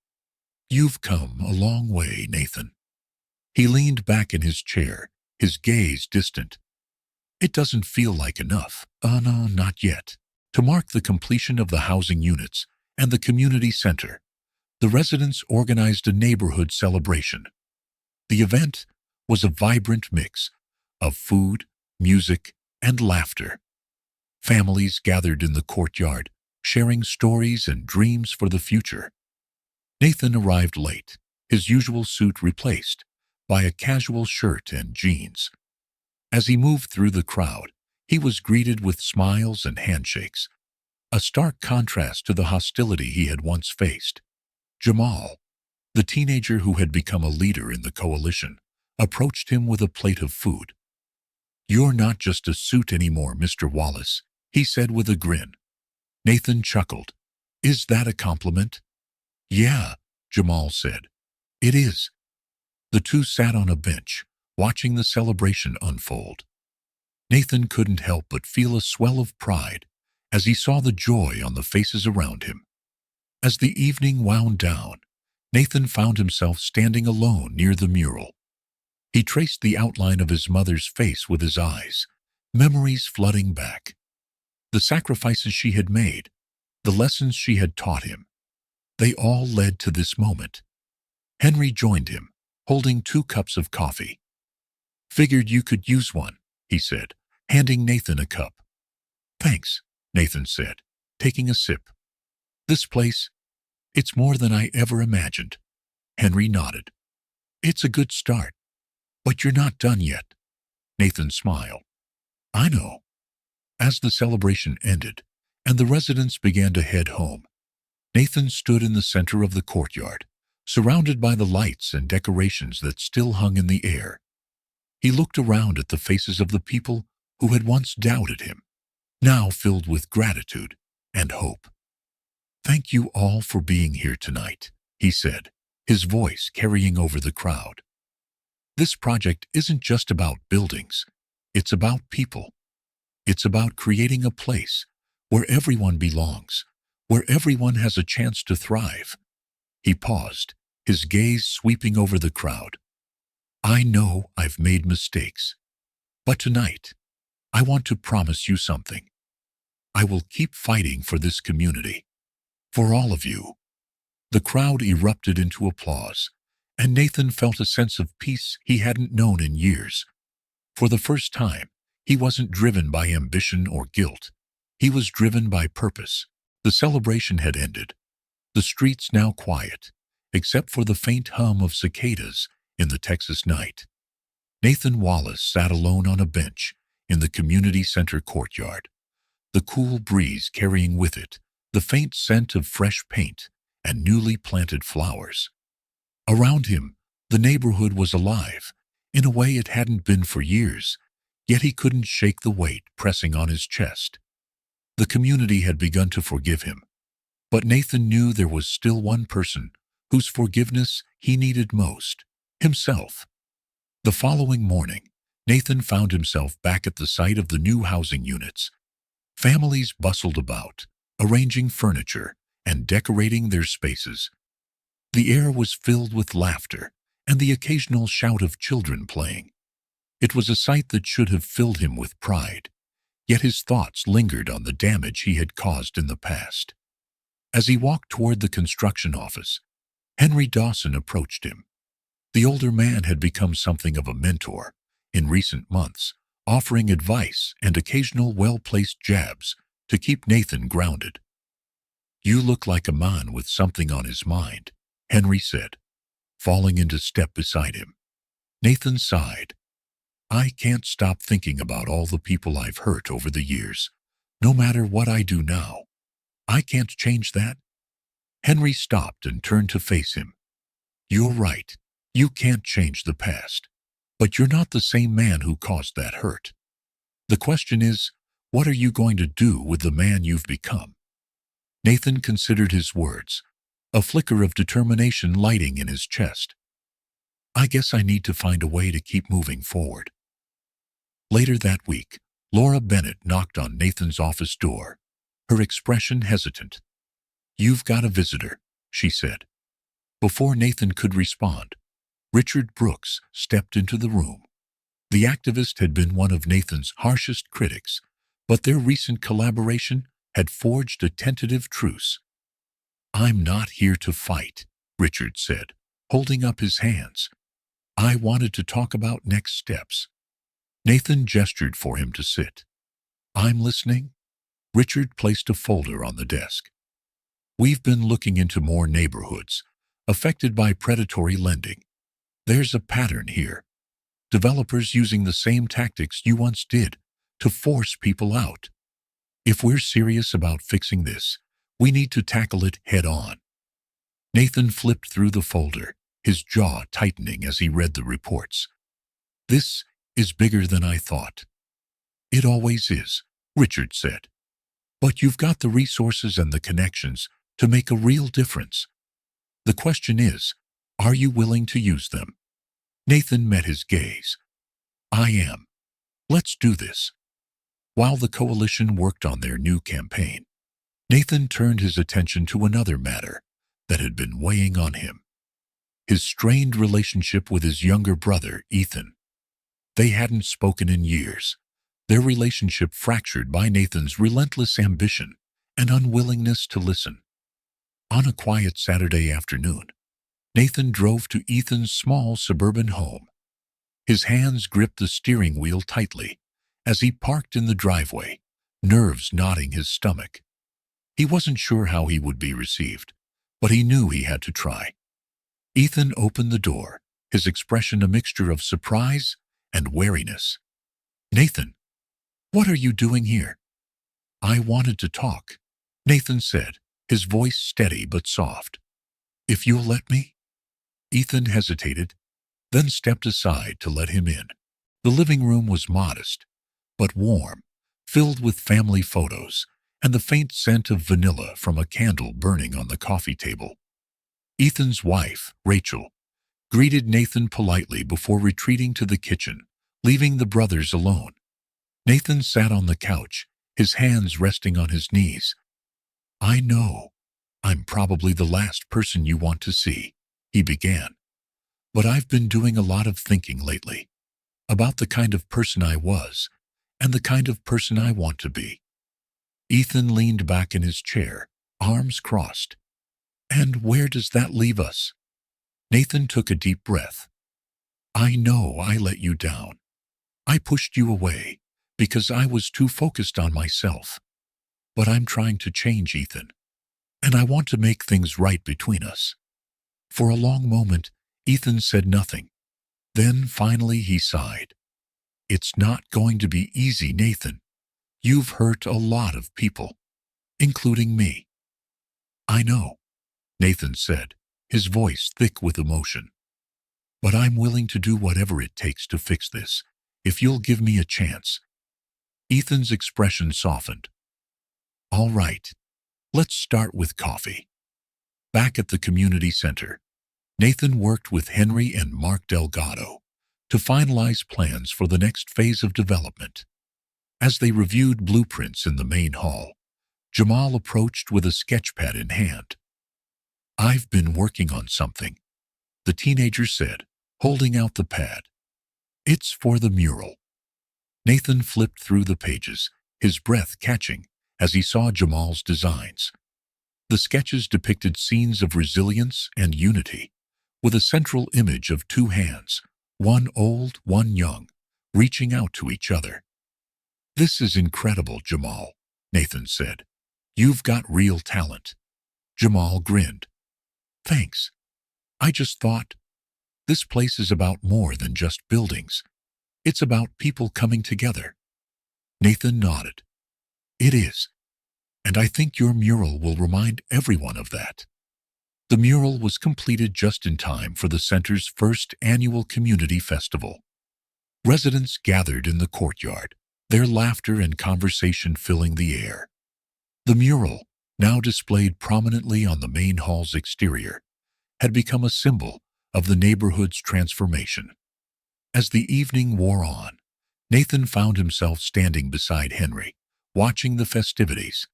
"You've come a long way, Nathan." He leaned back in his chair, his gaze distant. "It doesn't feel like enough, no, not yet." To mark the completion of the housing units and the community center, the residents organized a neighborhood celebration. The event was a vibrant mix of food, music, and laughter. Families gathered in the courtyard, sharing stories and dreams for the future. Nathan arrived late, his usual suit replaced by a casual shirt and jeans. As he moved through the crowd, he was greeted with smiles and handshakes, a stark contrast to the hostility he had once faced. Jamal, the teenager who had become a leader in the coalition, approached him with a plate of food. "You're not just a suit anymore, Mr. Wallace," he said with a grin. Nathan chuckled. "Is that a compliment?" "Yeah," Jamal said. "It is." The two sat on a bench, watching the celebration unfold. Nathan couldn't help but feel a swell of pride as he saw the joy on the faces around him. As the evening wound down, Nathan found himself standing alone near the mural. He traced the outline of his mother's face with his eyes, memories flooding back. The sacrifices she had made, the lessons she had taught him, they all led to this moment. Henry joined him, holding 2 cups of coffee. "Figured you could use one," he said, handing Nathan a cup. "Thanks," Nathan said, taking a sip. "This place, it's more than I ever imagined." Henry nodded. "It's a good start, but you're not done yet." Nathan smiled. "I know." As the celebration ended and the residents began to head home, Nathan stood in the center of the courtyard, surrounded by the lights and decorations that still hung in the air. He looked around at the faces of the people who had once doubted him, now filled with gratitude and hope. "Thank you all for being here tonight," he said, his voice carrying over the crowd. "This project isn't just about buildings. It's about people. It's about creating a place where everyone belongs, where everyone has a chance to thrive." He paused, his gaze sweeping over the crowd. "I know I've made mistakes, but tonight, I want to promise you something. I will keep fighting for this community, for all of you." The crowd erupted into applause, and Nathan felt a sense of peace he hadn't known in years. For the first time, he wasn't driven by ambition or guilt. He was driven by purpose. The celebration had ended, the streets now quiet, except for the faint hum of cicadas in the Texas night. Nathan Wallace sat alone on a bench in the community center courtyard, the cool breeze carrying with it the faint scent of fresh paint and newly planted flowers. Around him, the neighborhood was alive, in a way it hadn't been for years, yet he couldn't shake the weight pressing on his chest. The community had begun to forgive him, but Nathan knew there was still one person whose forgiveness he needed most: himself. The following morning, Nathan found himself back at the site of the new housing units. Families bustled about, arranging furniture and decorating their spaces. The air was filled with laughter and the occasional shout of children playing. It was a sight that should have filled him with pride, yet his thoughts lingered on the damage he had caused in the past. As he walked toward the construction office, Henry Dawson approached him. The older man had become something of a mentor in recent months, offering advice and occasional well-placed jabs to keep Nathan grounded. "You look like a man with something on his mind," Henry said, falling into step beside him. Nathan sighed. "I can't stop thinking about all the people I've hurt over the years. No matter what I do now, I can't change that." Henry stopped and turned to face him. "You're right. You can't change the past. But you're not the same man who caused that hurt. The question is, what are you going to do with the man you've become?" Nathan considered his words, a flicker of determination lighting in his chest. "I guess I need to find a way to keep moving forward." Later that week, Laura Bennett knocked on Nathan's office door, her expression hesitant. "You've got a visitor," she said. Before Nathan could respond, Richard Brooks stepped into the room. The activist had been one of Nathan's harshest critics, but their recent collaboration had forged a tentative truce. "I'm not here to fight," Richard said, holding up his hands. "I wanted to talk about next steps." Nathan gestured for him to sit. "I'm listening." Richard placed a folder on the desk. "We've been looking into more neighborhoods affected by predatory lending. There's a pattern here. Developers using the same tactics you once did to force people out. If we're serious about fixing this, we need to tackle it head on." Nathan flipped through the folder, his jaw tightening as he read the reports. "This is bigger than I thought." "It always is," Richard said. "But you've got the resources and the connections to make a real difference. The question is, are you willing to use them?" Nathan met his gaze. "I am. Let's do this." While the coalition worked on their new campaign, Nathan turned his attention to another matter that had been weighing on him: his strained relationship with his younger brother, Ethan. They hadn't spoken in years, their relationship fractured by Nathan's relentless ambition and unwillingness to listen. On a quiet Saturday afternoon, Nathan drove to Ethan's small suburban home. His hands gripped the steering wheel tightly as he parked in the driveway, nerves knotting his stomach. He wasn't sure how he would be received, but he knew he had to try. Ethan opened the door, his expression a mixture of surprise and wariness. "Nathan, what are you doing here?" "I wanted to talk," Nathan said, his voice steady but soft. "If you'll let me?" Ethan hesitated, then stepped aside to let him in. The living room was modest, but warm, filled with family photos and the faint scent of vanilla from a candle burning on the coffee table. Ethan's wife, Rachel, greeted Nathan politely before retreating to the kitchen, leaving the brothers alone. Nathan sat on the couch, his hands resting on his knees. "I know I'm probably the last person you want to see," he began, "but I've been doing a lot of thinking lately about the kind of person I was and the kind of person I want to be." Ethan leaned back in his chair, arms crossed. "And where does that leave us?" Nathan took a deep breath. "I know I let you down. I pushed you away because I was too focused on myself. But I'm trying to change, Ethan, and I want to make things right between us." For a long moment, Ethan said nothing. Then finally he sighed. "It's not going to be easy, Nathan. You've hurt a lot of people, including me." "I know," Nathan said, his voice thick with emotion. "But I'm willing to do whatever it takes to fix this, if you'll give me a chance." Ethan's expression softened. "All right, let's start with coffee." Back at the community center, Nathan worked with Henry and Mark Delgado to finalize plans for the next phase of development. As they reviewed blueprints in the main hall, Jamal approached with a sketchpad in hand. "I've been working on something," the teenager said, holding out the pad. "It's for the mural." Nathan flipped through the pages, his breath catching as he saw Jamal's designs. The sketches depicted scenes of resilience and unity, with a central image of two hands, one old, one young, reaching out to each other. "This is incredible, Jamal," Nathan said. "You've got real talent." Jamal grinned. "Thanks. I just thought, this place is about more than just buildings. It's about people coming together." Nathan nodded. "It is. And I think your mural will remind everyone of that." The mural was completed just in time for the center's first annual community festival. Residents gathered in the courtyard, their laughter and conversation filling the air. The mural, now displayed prominently on the main hall's exterior, had become a symbol of the neighborhood's transformation. As the evening wore on, Nathan found himself standing beside Henry, watching the festivities.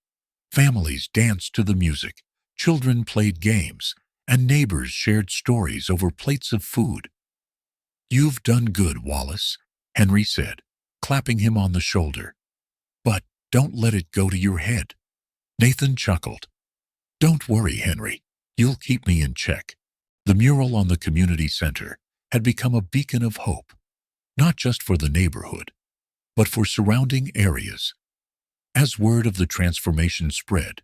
Families danced to the music, children played games, and neighbors shared stories over plates of food. "You've done good, Wallace," Henry said, clapping him on the shoulder. "But don't let it go to your head." Nathan chuckled. "Don't worry, Henry. You'll keep me in check." The mural on the community center had become a beacon of hope, not just for the neighborhood, but for surrounding areas. As word of the transformation spread,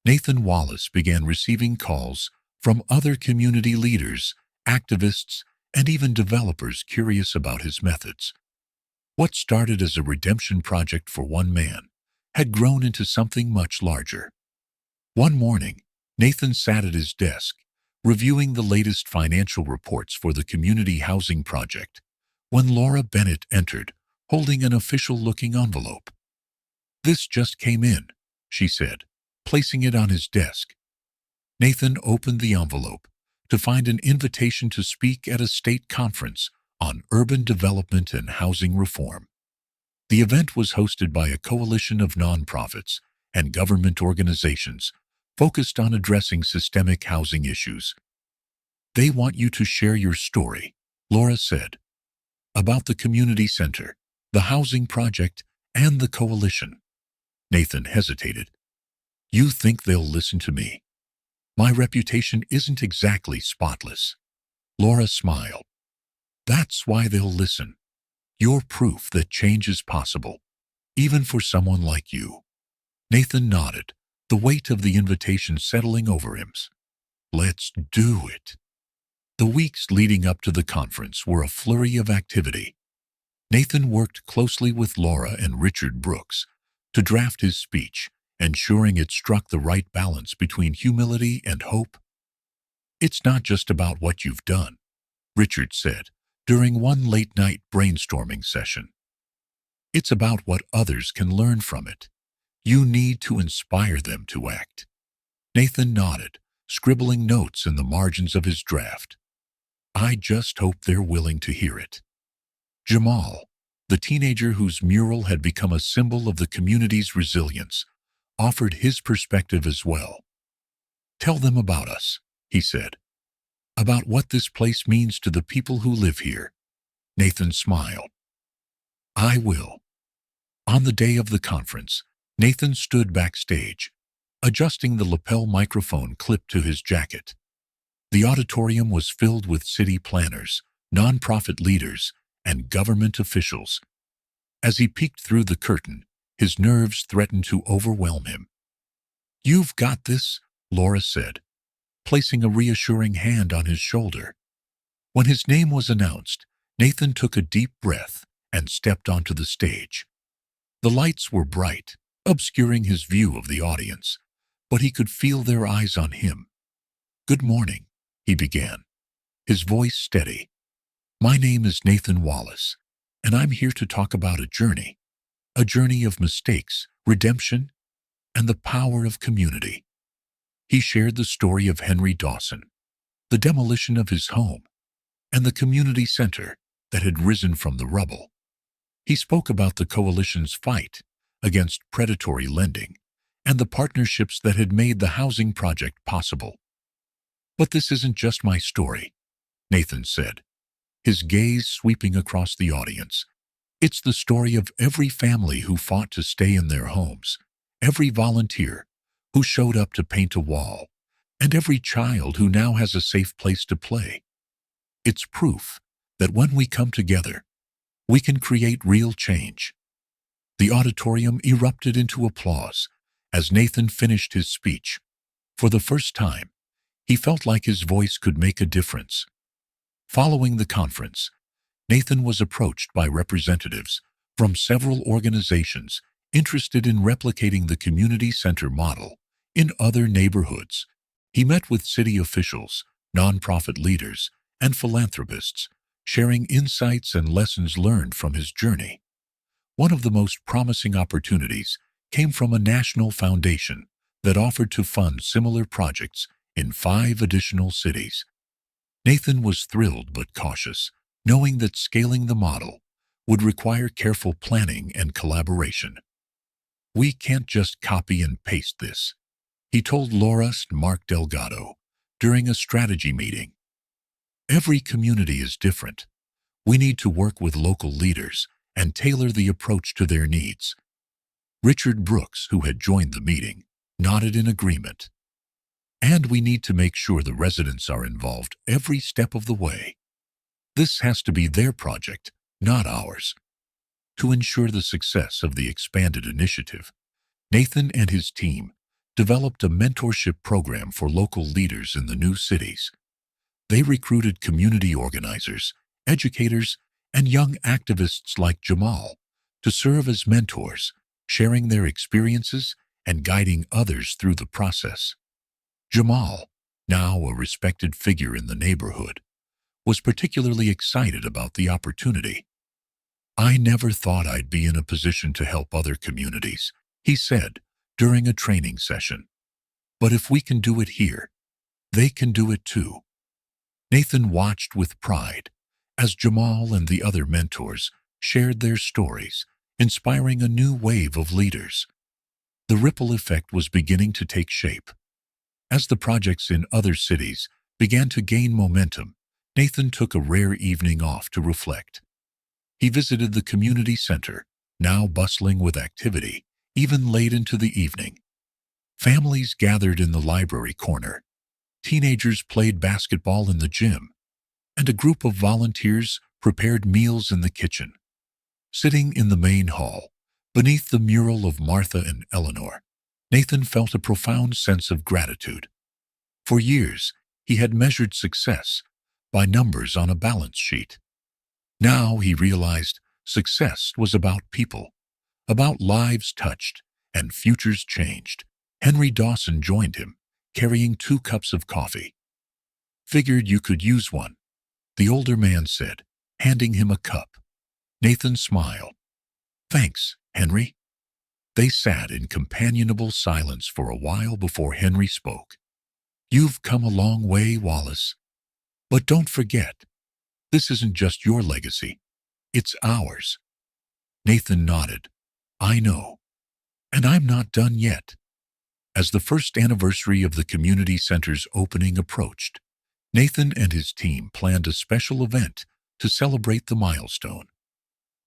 Nathan Wallace began receiving calls from other community leaders, activists, and even developers curious about his methods. What started as a redemption project for one man had grown into something much larger. One morning, Nathan sat at his desk, reviewing the latest financial reports for the community housing project, when Laura Bennett entered, holding an official-looking envelope. "This just came in," she said, placing it on his desk. Nathan opened the envelope to find an invitation to speak at a state conference on urban development and housing reform. The event was hosted by a coalition of nonprofits and government organizations focused on addressing systemic housing issues. "They want you to share your story," Laura said, "about the community center, the housing project, and the coalition." Nathan hesitated. "You think they'll listen to me? My reputation isn't exactly spotless." Laura smiled. "That's why they'll listen. You're proof that change is possible, even for someone like you." Nathan nodded, the weight of the invitation settling over him. "Let's do it." The weeks leading up to the conference were a flurry of activity. Nathan worked closely with Laura and Richard Brooks to draft his speech, ensuring it struck the right balance between humility and hope. "It's not just about what you've done," Richard said during one late-night brainstorming session. "It's about what others can learn from it. You need to inspire them to act." Nathan nodded, scribbling notes in the margins of his draft. "I just hope they're willing to hear it." Jamal, the teenager whose mural had become a symbol of the community's resilience, offered his perspective as well. "Tell them about us," he said. "About what this place means to the people who live here." Nathan smiled. "I will." On the day of the conference, Nathan stood backstage, adjusting the lapel microphone clipped to his jacket. The auditorium was filled with city planners, nonprofit leaders, and government officials. As he peeked through the curtain, his nerves threatened to overwhelm him. "You've got this," Laura said, placing a reassuring hand on his shoulder. When his name was announced, Nathan took a deep breath and stepped onto the stage. The lights were bright, obscuring his view of the audience, but he could feel their eyes on him. "Good morning," he began, his voice steady. "My name is Nathan Wallace, and I'm here to talk about a journey of mistakes, redemption, and the power of community." He shared the story of Henry Dawson, the demolition of his home, and the community center that had risen from the rubble. He spoke about the coalition's fight against predatory lending and the partnerships that had made the housing project possible. "But this isn't just my story," Nathan said, his gaze sweeping across the audience. "It's the story of every family who fought to stay in their homes, every volunteer who showed up to paint a wall, and every child who now has a safe place to play. It's proof that when we come together, we can create real change. The auditorium erupted into applause as Nathan finished his speech. For the first time, he felt like his voice could make a difference. Following the conference, Nathan was approached by representatives from several organizations interested in replicating the community center model in other neighborhoods. He met with city officials, nonprofit leaders, and philanthropists, sharing insights and lessons learned from his journey. One of the most promising opportunities came from a national foundation that offered to fund similar projects in 5 additional cities. Nathan was thrilled but cautious, knowing that scaling the model would require careful planning and collaboration. "We can't just copy and paste this," he told Laura and Mark Delgado during a strategy meeting. "Every community is different. We need to work with local leaders and tailor the approach to their needs." Richard Brooks, who had joined the meeting, nodded in agreement. "And we need to make sure the residents are involved every step of the way. This has to be their project, not ours." To ensure the success of the expanded initiative, Nathan and his team developed a mentorship program for local leaders in the new cities. They recruited community organizers, educators, and young activists like Jamal to serve as mentors, sharing their experiences and guiding others through the process. Jamal, now a respected figure in the neighborhood, was particularly excited about the opportunity. "I never thought I'd be in a position to help other communities," he said during a training session. "But if we can do it here, they can do it too." Nathan watched with pride as Jamal and the other mentors shared their stories, inspiring a new wave of leaders. The ripple effect was beginning to take shape. As the projects in other cities began to gain momentum, Nathan took a rare evening off to reflect. He visited the community center, now bustling with activity, even late into the evening. Families gathered in the library corner, teenagers played basketball in the gym, and a group of volunteers prepared meals in the kitchen. Sitting in the main hall, beneath the mural of Martha and Eleanor, Nathan felt a profound sense of gratitude. For years, he had measured success by numbers on a balance sheet. Now he realized success was about people, about lives touched and futures changed. Henry Dawson joined him, carrying 2 cups of coffee. "Figured you could use one," the older man said, handing him a cup. Nathan smiled. "Thanks, Henry." They sat in companionable silence for a while before Henry spoke. "You've come a long way, Wallace. But don't forget, this isn't just your legacy. It's ours." Nathan nodded. "I know. And I'm not done yet." As the first anniversary of the community center's opening approached, Nathan and his team planned a special event to celebrate the milestone.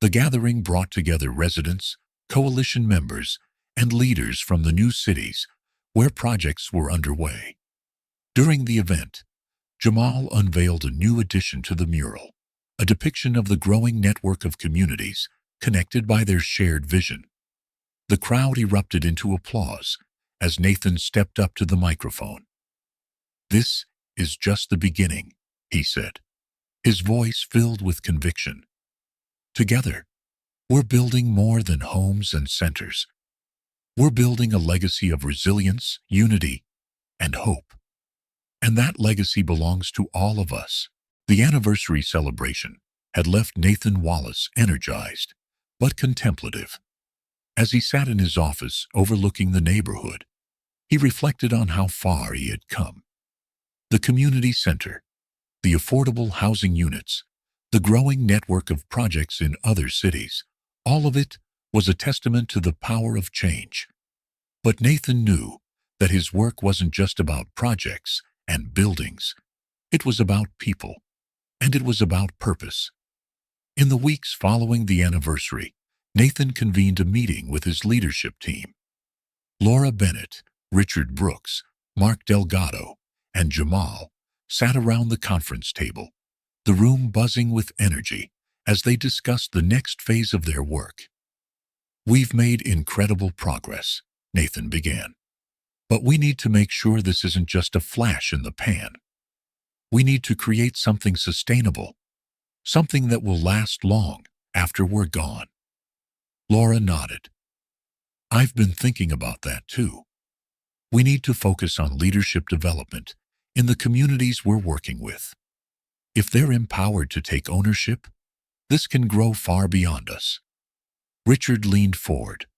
The gathering brought together residents, coalition members, and leaders from the new cities where projects were underway. During the event, Jamal unveiled a new addition to the mural, a depiction of the growing network of communities connected by their shared vision. The crowd erupted into applause as Nathan stepped up to the microphone. "This is just the beginning," he said, his voice filled with conviction. "Together, we're building more than homes and centers. We're building a legacy of resilience, unity, and hope. And that legacy belongs to all of us." The anniversary celebration had left Nathan Wallace energized, but contemplative. As he sat in his office overlooking the neighborhood, he reflected on how far he had come. The community center, the affordable housing units, the growing network of projects in other cities, all of it was a testament to the power of change. But Nathan knew that his work wasn't just about projects and buildings. It was about people, and it was about purpose. In the weeks following the anniversary, Nathan convened a meeting with his leadership team. Laura Bennett, Richard Brooks, Mark Delgado, and Jamal sat around the conference table, the room buzzing with energy as they discussed the next phase of their work. "We've made incredible progress," Nathan began. "But we need to make sure this isn't just a flash in the pan. We need to create something sustainable, something that will last long after we're gone." Laura nodded. "I've been thinking about that too. We need to focus on leadership development in the communities we're working with. If they're empowered to take ownership, this can grow far beyond us." Richard leaned forward.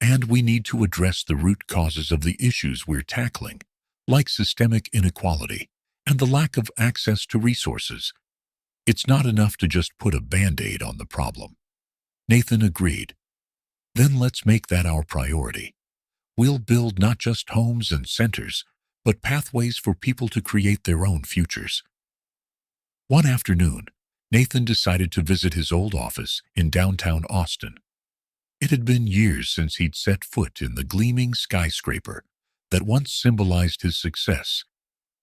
"And we need to address the root causes of the issues we're tackling, like systemic inequality and the lack of access to resources. It's not enough to just put a Band-Aid on the problem." Nathan agreed. "Then let's make that our priority. We'll build not just homes and centers, but pathways for people to create their own futures." One afternoon, Nathan decided to visit his old office in downtown Austin. It had been years since he'd set foot in the gleaming skyscraper that once symbolized his success.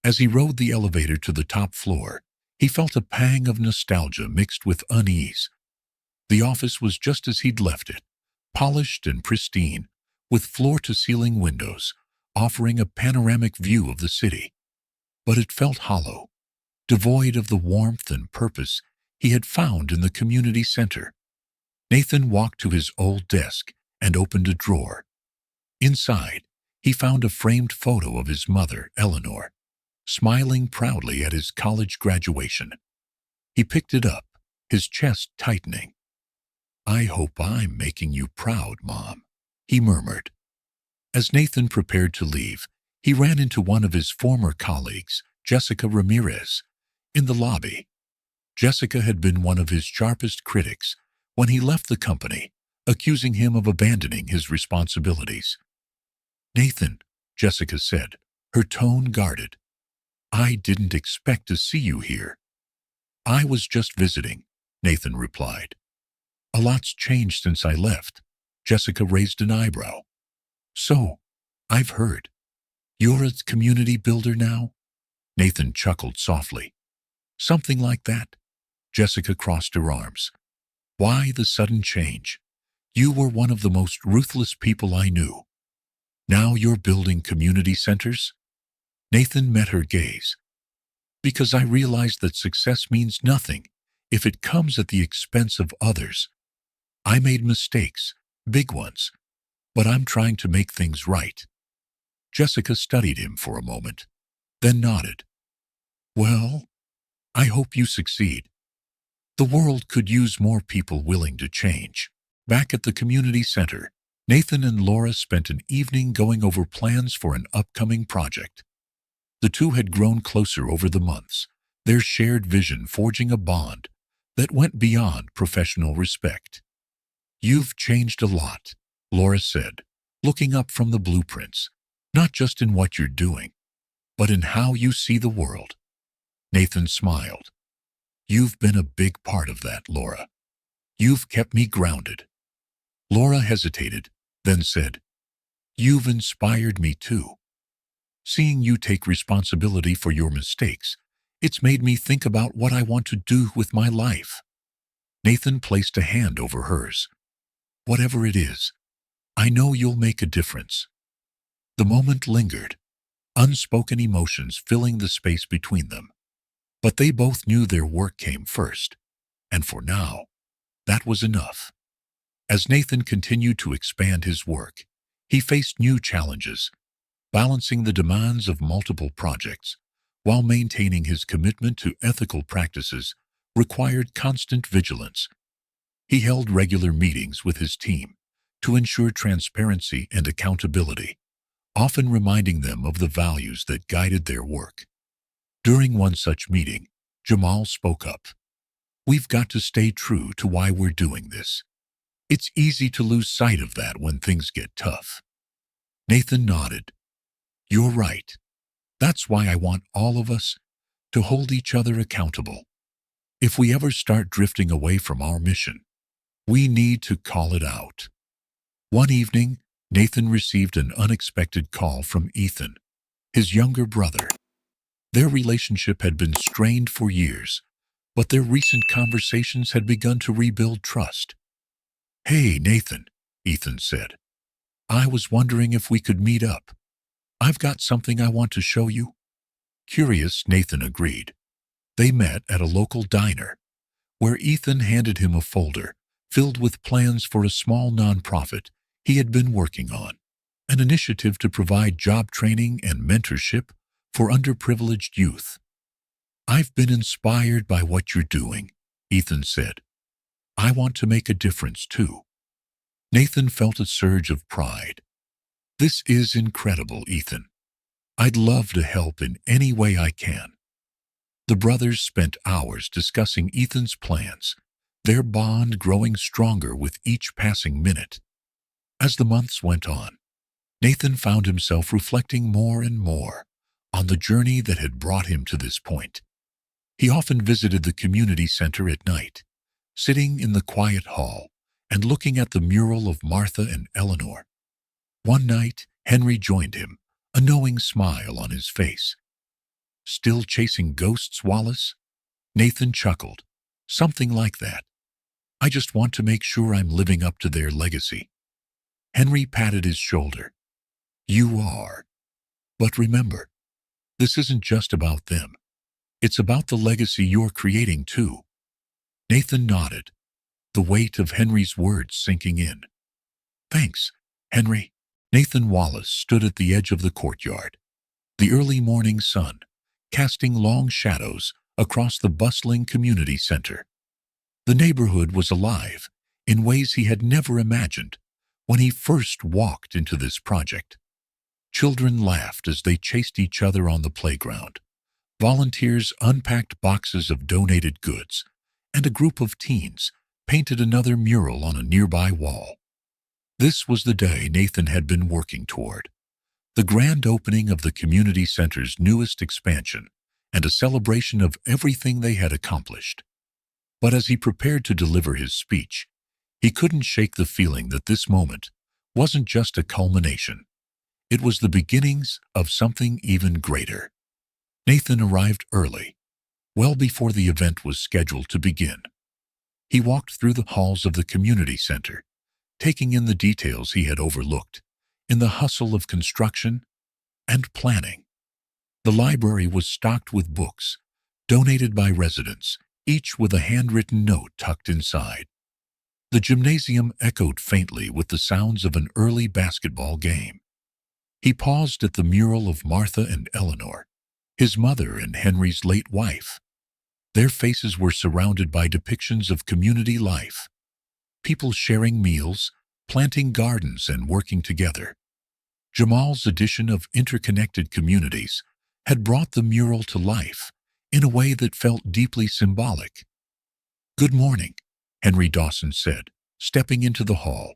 As he rode the elevator to the top floor, he felt a pang of nostalgia mixed with unease. The office was just as he'd left it, polished and pristine, with floor-to-ceiling windows, offering a panoramic view of the city. But it felt hollow, devoid of the warmth and purpose he had found in the community center. Nathan walked to his old desk and opened a drawer. Inside, he found a framed photo of his mother, Eleanor, smiling proudly at his college graduation. He picked it up, his chest tightening. "I hope I'm making you proud, Mom," he murmured. As Nathan prepared to leave, he ran into one of his former colleagues, Jessica Ramirez, in the lobby. Jessica had been one of his sharpest critics when he left the company, accusing him of abandoning his responsibilities. "Nathan," Jessica said, her tone guarded, "I didn't expect to see you here." "I was just visiting," Nathan replied. "A lot's changed since I left." Jessica raised an eyebrow. "So, I've heard. You're a community builder now?" Nathan chuckled softly. "Something like that." Jessica crossed her arms. "Why the sudden change? You were one of the most ruthless people I knew. Now you're building community centers?" Nathan met her gaze. "Because I realized that success means nothing if it comes at the expense of others. I made mistakes, big ones, but I'm trying to make things right." Jessica studied him for a moment, then nodded. "Well, I hope you succeed. The world could use more people willing to change." Back at the community center, Nathan and Laura spent an evening going over plans for an upcoming project. The two had grown closer over the months, their shared vision forging a bond that went beyond professional respect. "You've changed a lot," Laura said, looking up from the blueprints, "not just in what you're doing, but in how you see the world." Nathan smiled. "You've been a big part of that, Laura. You've kept me grounded." Laura hesitated, then said, "You've inspired me too. Seeing you take responsibility for your mistakes, it's made me think about what I want to do with my life." Nathan placed a hand over hers. "Whatever it is, I know you'll make a difference." The moment lingered, unspoken emotions filling the space between them. But they both knew their work came first, and for now, that was enough. As Nathan continued to expand his work, he faced new challenges, balancing the demands of multiple projects while maintaining his commitment to ethical practices required constant vigilance. He held regular meetings with his team to ensure transparency and accountability, often reminding them of the values that guided their work. During one such meeting, Jamal spoke up. "We've got to stay true to why we're doing this. It's easy to lose sight of that when things get tough." Nathan nodded. "You're right. That's why I want all of us to hold each other accountable. If we ever start drifting away from our mission, we need to call it out." One evening, Nathan received an unexpected call from Ethan, his younger brother. Their relationship had been strained for years, but their recent conversations had begun to rebuild trust. "Hey, Nathan," Ethan said. "I was wondering if we could meet up. I've got something I want to show you." Curious, Nathan agreed. They met at a local diner, where Ethan handed him a folder filled with plans for a small nonprofit he had been working on, an initiative to provide job training and mentorship for underprivileged youth. "I've been inspired by what you're doing," Ethan said. "I want to make a difference too." Nathan felt a surge of pride. "This is incredible, Ethan. I'd love to help in any way I can." The brothers spent hours discussing Ethan's plans, their bond growing stronger with each passing minute. As the months went on, Nathan found himself reflecting more and more on the journey that had brought him to this point. He often visited the community center at night, sitting in the quiet hall and looking at the mural of Martha and Eleanor. One night, Henry joined him, a knowing smile on his face. "Still chasing ghosts, Wallace?" Nathan chuckled. "Something like that. I just want to make sure I'm living up to their legacy." Henry patted his shoulder. "You are. But remember, this isn't just about them. It's about the legacy you're creating too." Nathan nodded, the weight of Henry's words sinking in. "Thanks, Henry." Nathan Wallace stood at the edge of the courtyard, the early morning sun casting long shadows across the bustling community center. The neighborhood was alive in ways he had never imagined when he first walked into this project. Children laughed as they chased each other on the playground. Volunteers unpacked boxes of donated goods, and a group of teens painted another mural on a nearby wall. This was the day Nathan had been working toward, the grand opening of the community center's newest expansion and a celebration of everything they had accomplished. But as he prepared to deliver his speech, he couldn't shake the feeling that this moment wasn't just a culmination. It was the beginnings of something even greater. Nathan arrived early, well before the event was scheduled to begin. He walked through the halls of the community center, taking in the details he had overlooked in the hustle of construction and planning. The library was stocked with books, donated by residents, each with a handwritten note tucked inside. The gymnasium echoed faintly with the sounds of an early basketball game. He paused at the mural of Martha and Eleanor, his mother and Henry's late wife. Their faces were surrounded by depictions of community life, people sharing meals, planting gardens, and working together. Jamal's edition of Interconnected Communities had brought the mural to life in a way that felt deeply symbolic. "Good morning," Henry Dawson said, stepping into the hall.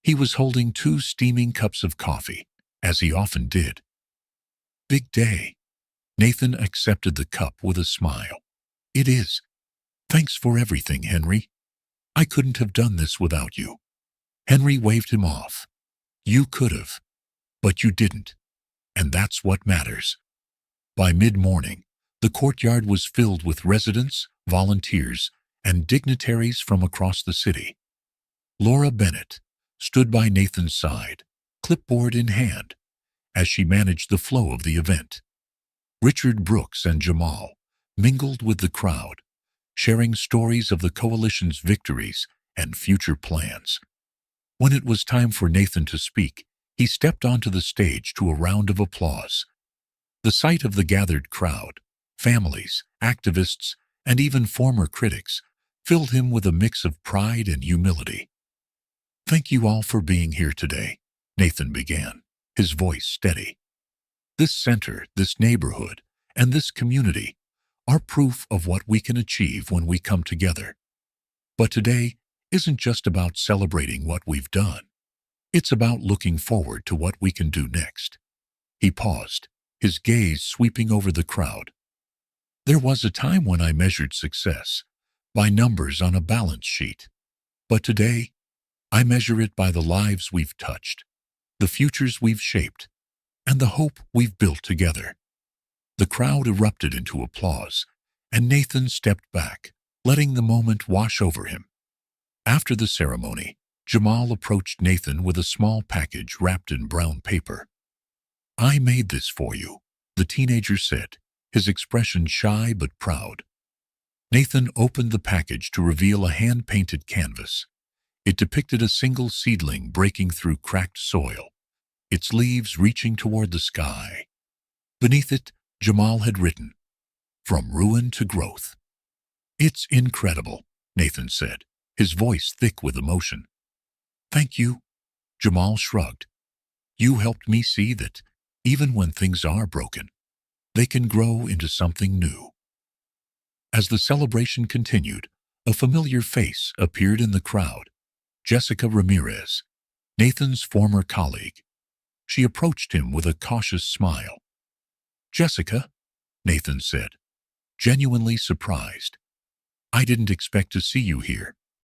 He was holding 2 steaming cups of coffee, as he often did. "Big day." Nathan accepted the cup with a smile. "It is. Thanks for everything, Henry. I couldn't have done this without you." Henry waved him off. "You could have, but you didn't, and that's what matters." By mid-morning, the courtyard was filled with residents, volunteers, and dignitaries from across the city. Laura Bennett stood by Nathan's side, clipboard in hand, as she managed the flow of the event. Richard Brooks and Jamal mingled with the crowd, sharing stories of the coalition's victories and future plans. When it was time for Nathan to speak, he stepped onto the stage to a round of applause. The sight of the gathered crowd, families, activists, and even former critics, filled him with a mix of pride and humility. "Thank you all for being here today," Nathan began, his voice steady. "This center, this neighborhood, and this community are proof of what we can achieve when we come together. But today isn't just about celebrating what we've done. It's about looking forward to what we can do next." He paused, his gaze sweeping over the crowd. "There was a time when I measured success by numbers on a balance sheet. But today, I measure it by the lives we've touched, the futures we've shaped, and the hope we've built together. The crowd erupted into applause, and Nathan stepped back, letting the moment wash over him. After the ceremony, Jamal approached Nathan with a small package wrapped in brown paper. "I made this for you," the teenager said, his expression shy but proud. Nathan opened the package to reveal a hand-painted canvas. It depicted a single seedling breaking through cracked soil, its leaves reaching toward the sky. Beneath it, Jamal had written, "From ruin to growth." "It's incredible," Nathan said, his voice thick with emotion. "Thank you," Jamal shrugged. "You helped me see that, even when things are broken, they can grow into something new." As the celebration continued, a familiar face appeared in the crowd. Jessica Ramirez, Nathan's former colleague. She approached him with a cautious smile. "Jessica," Nathan said, genuinely surprised. "I didn't expect to see you here."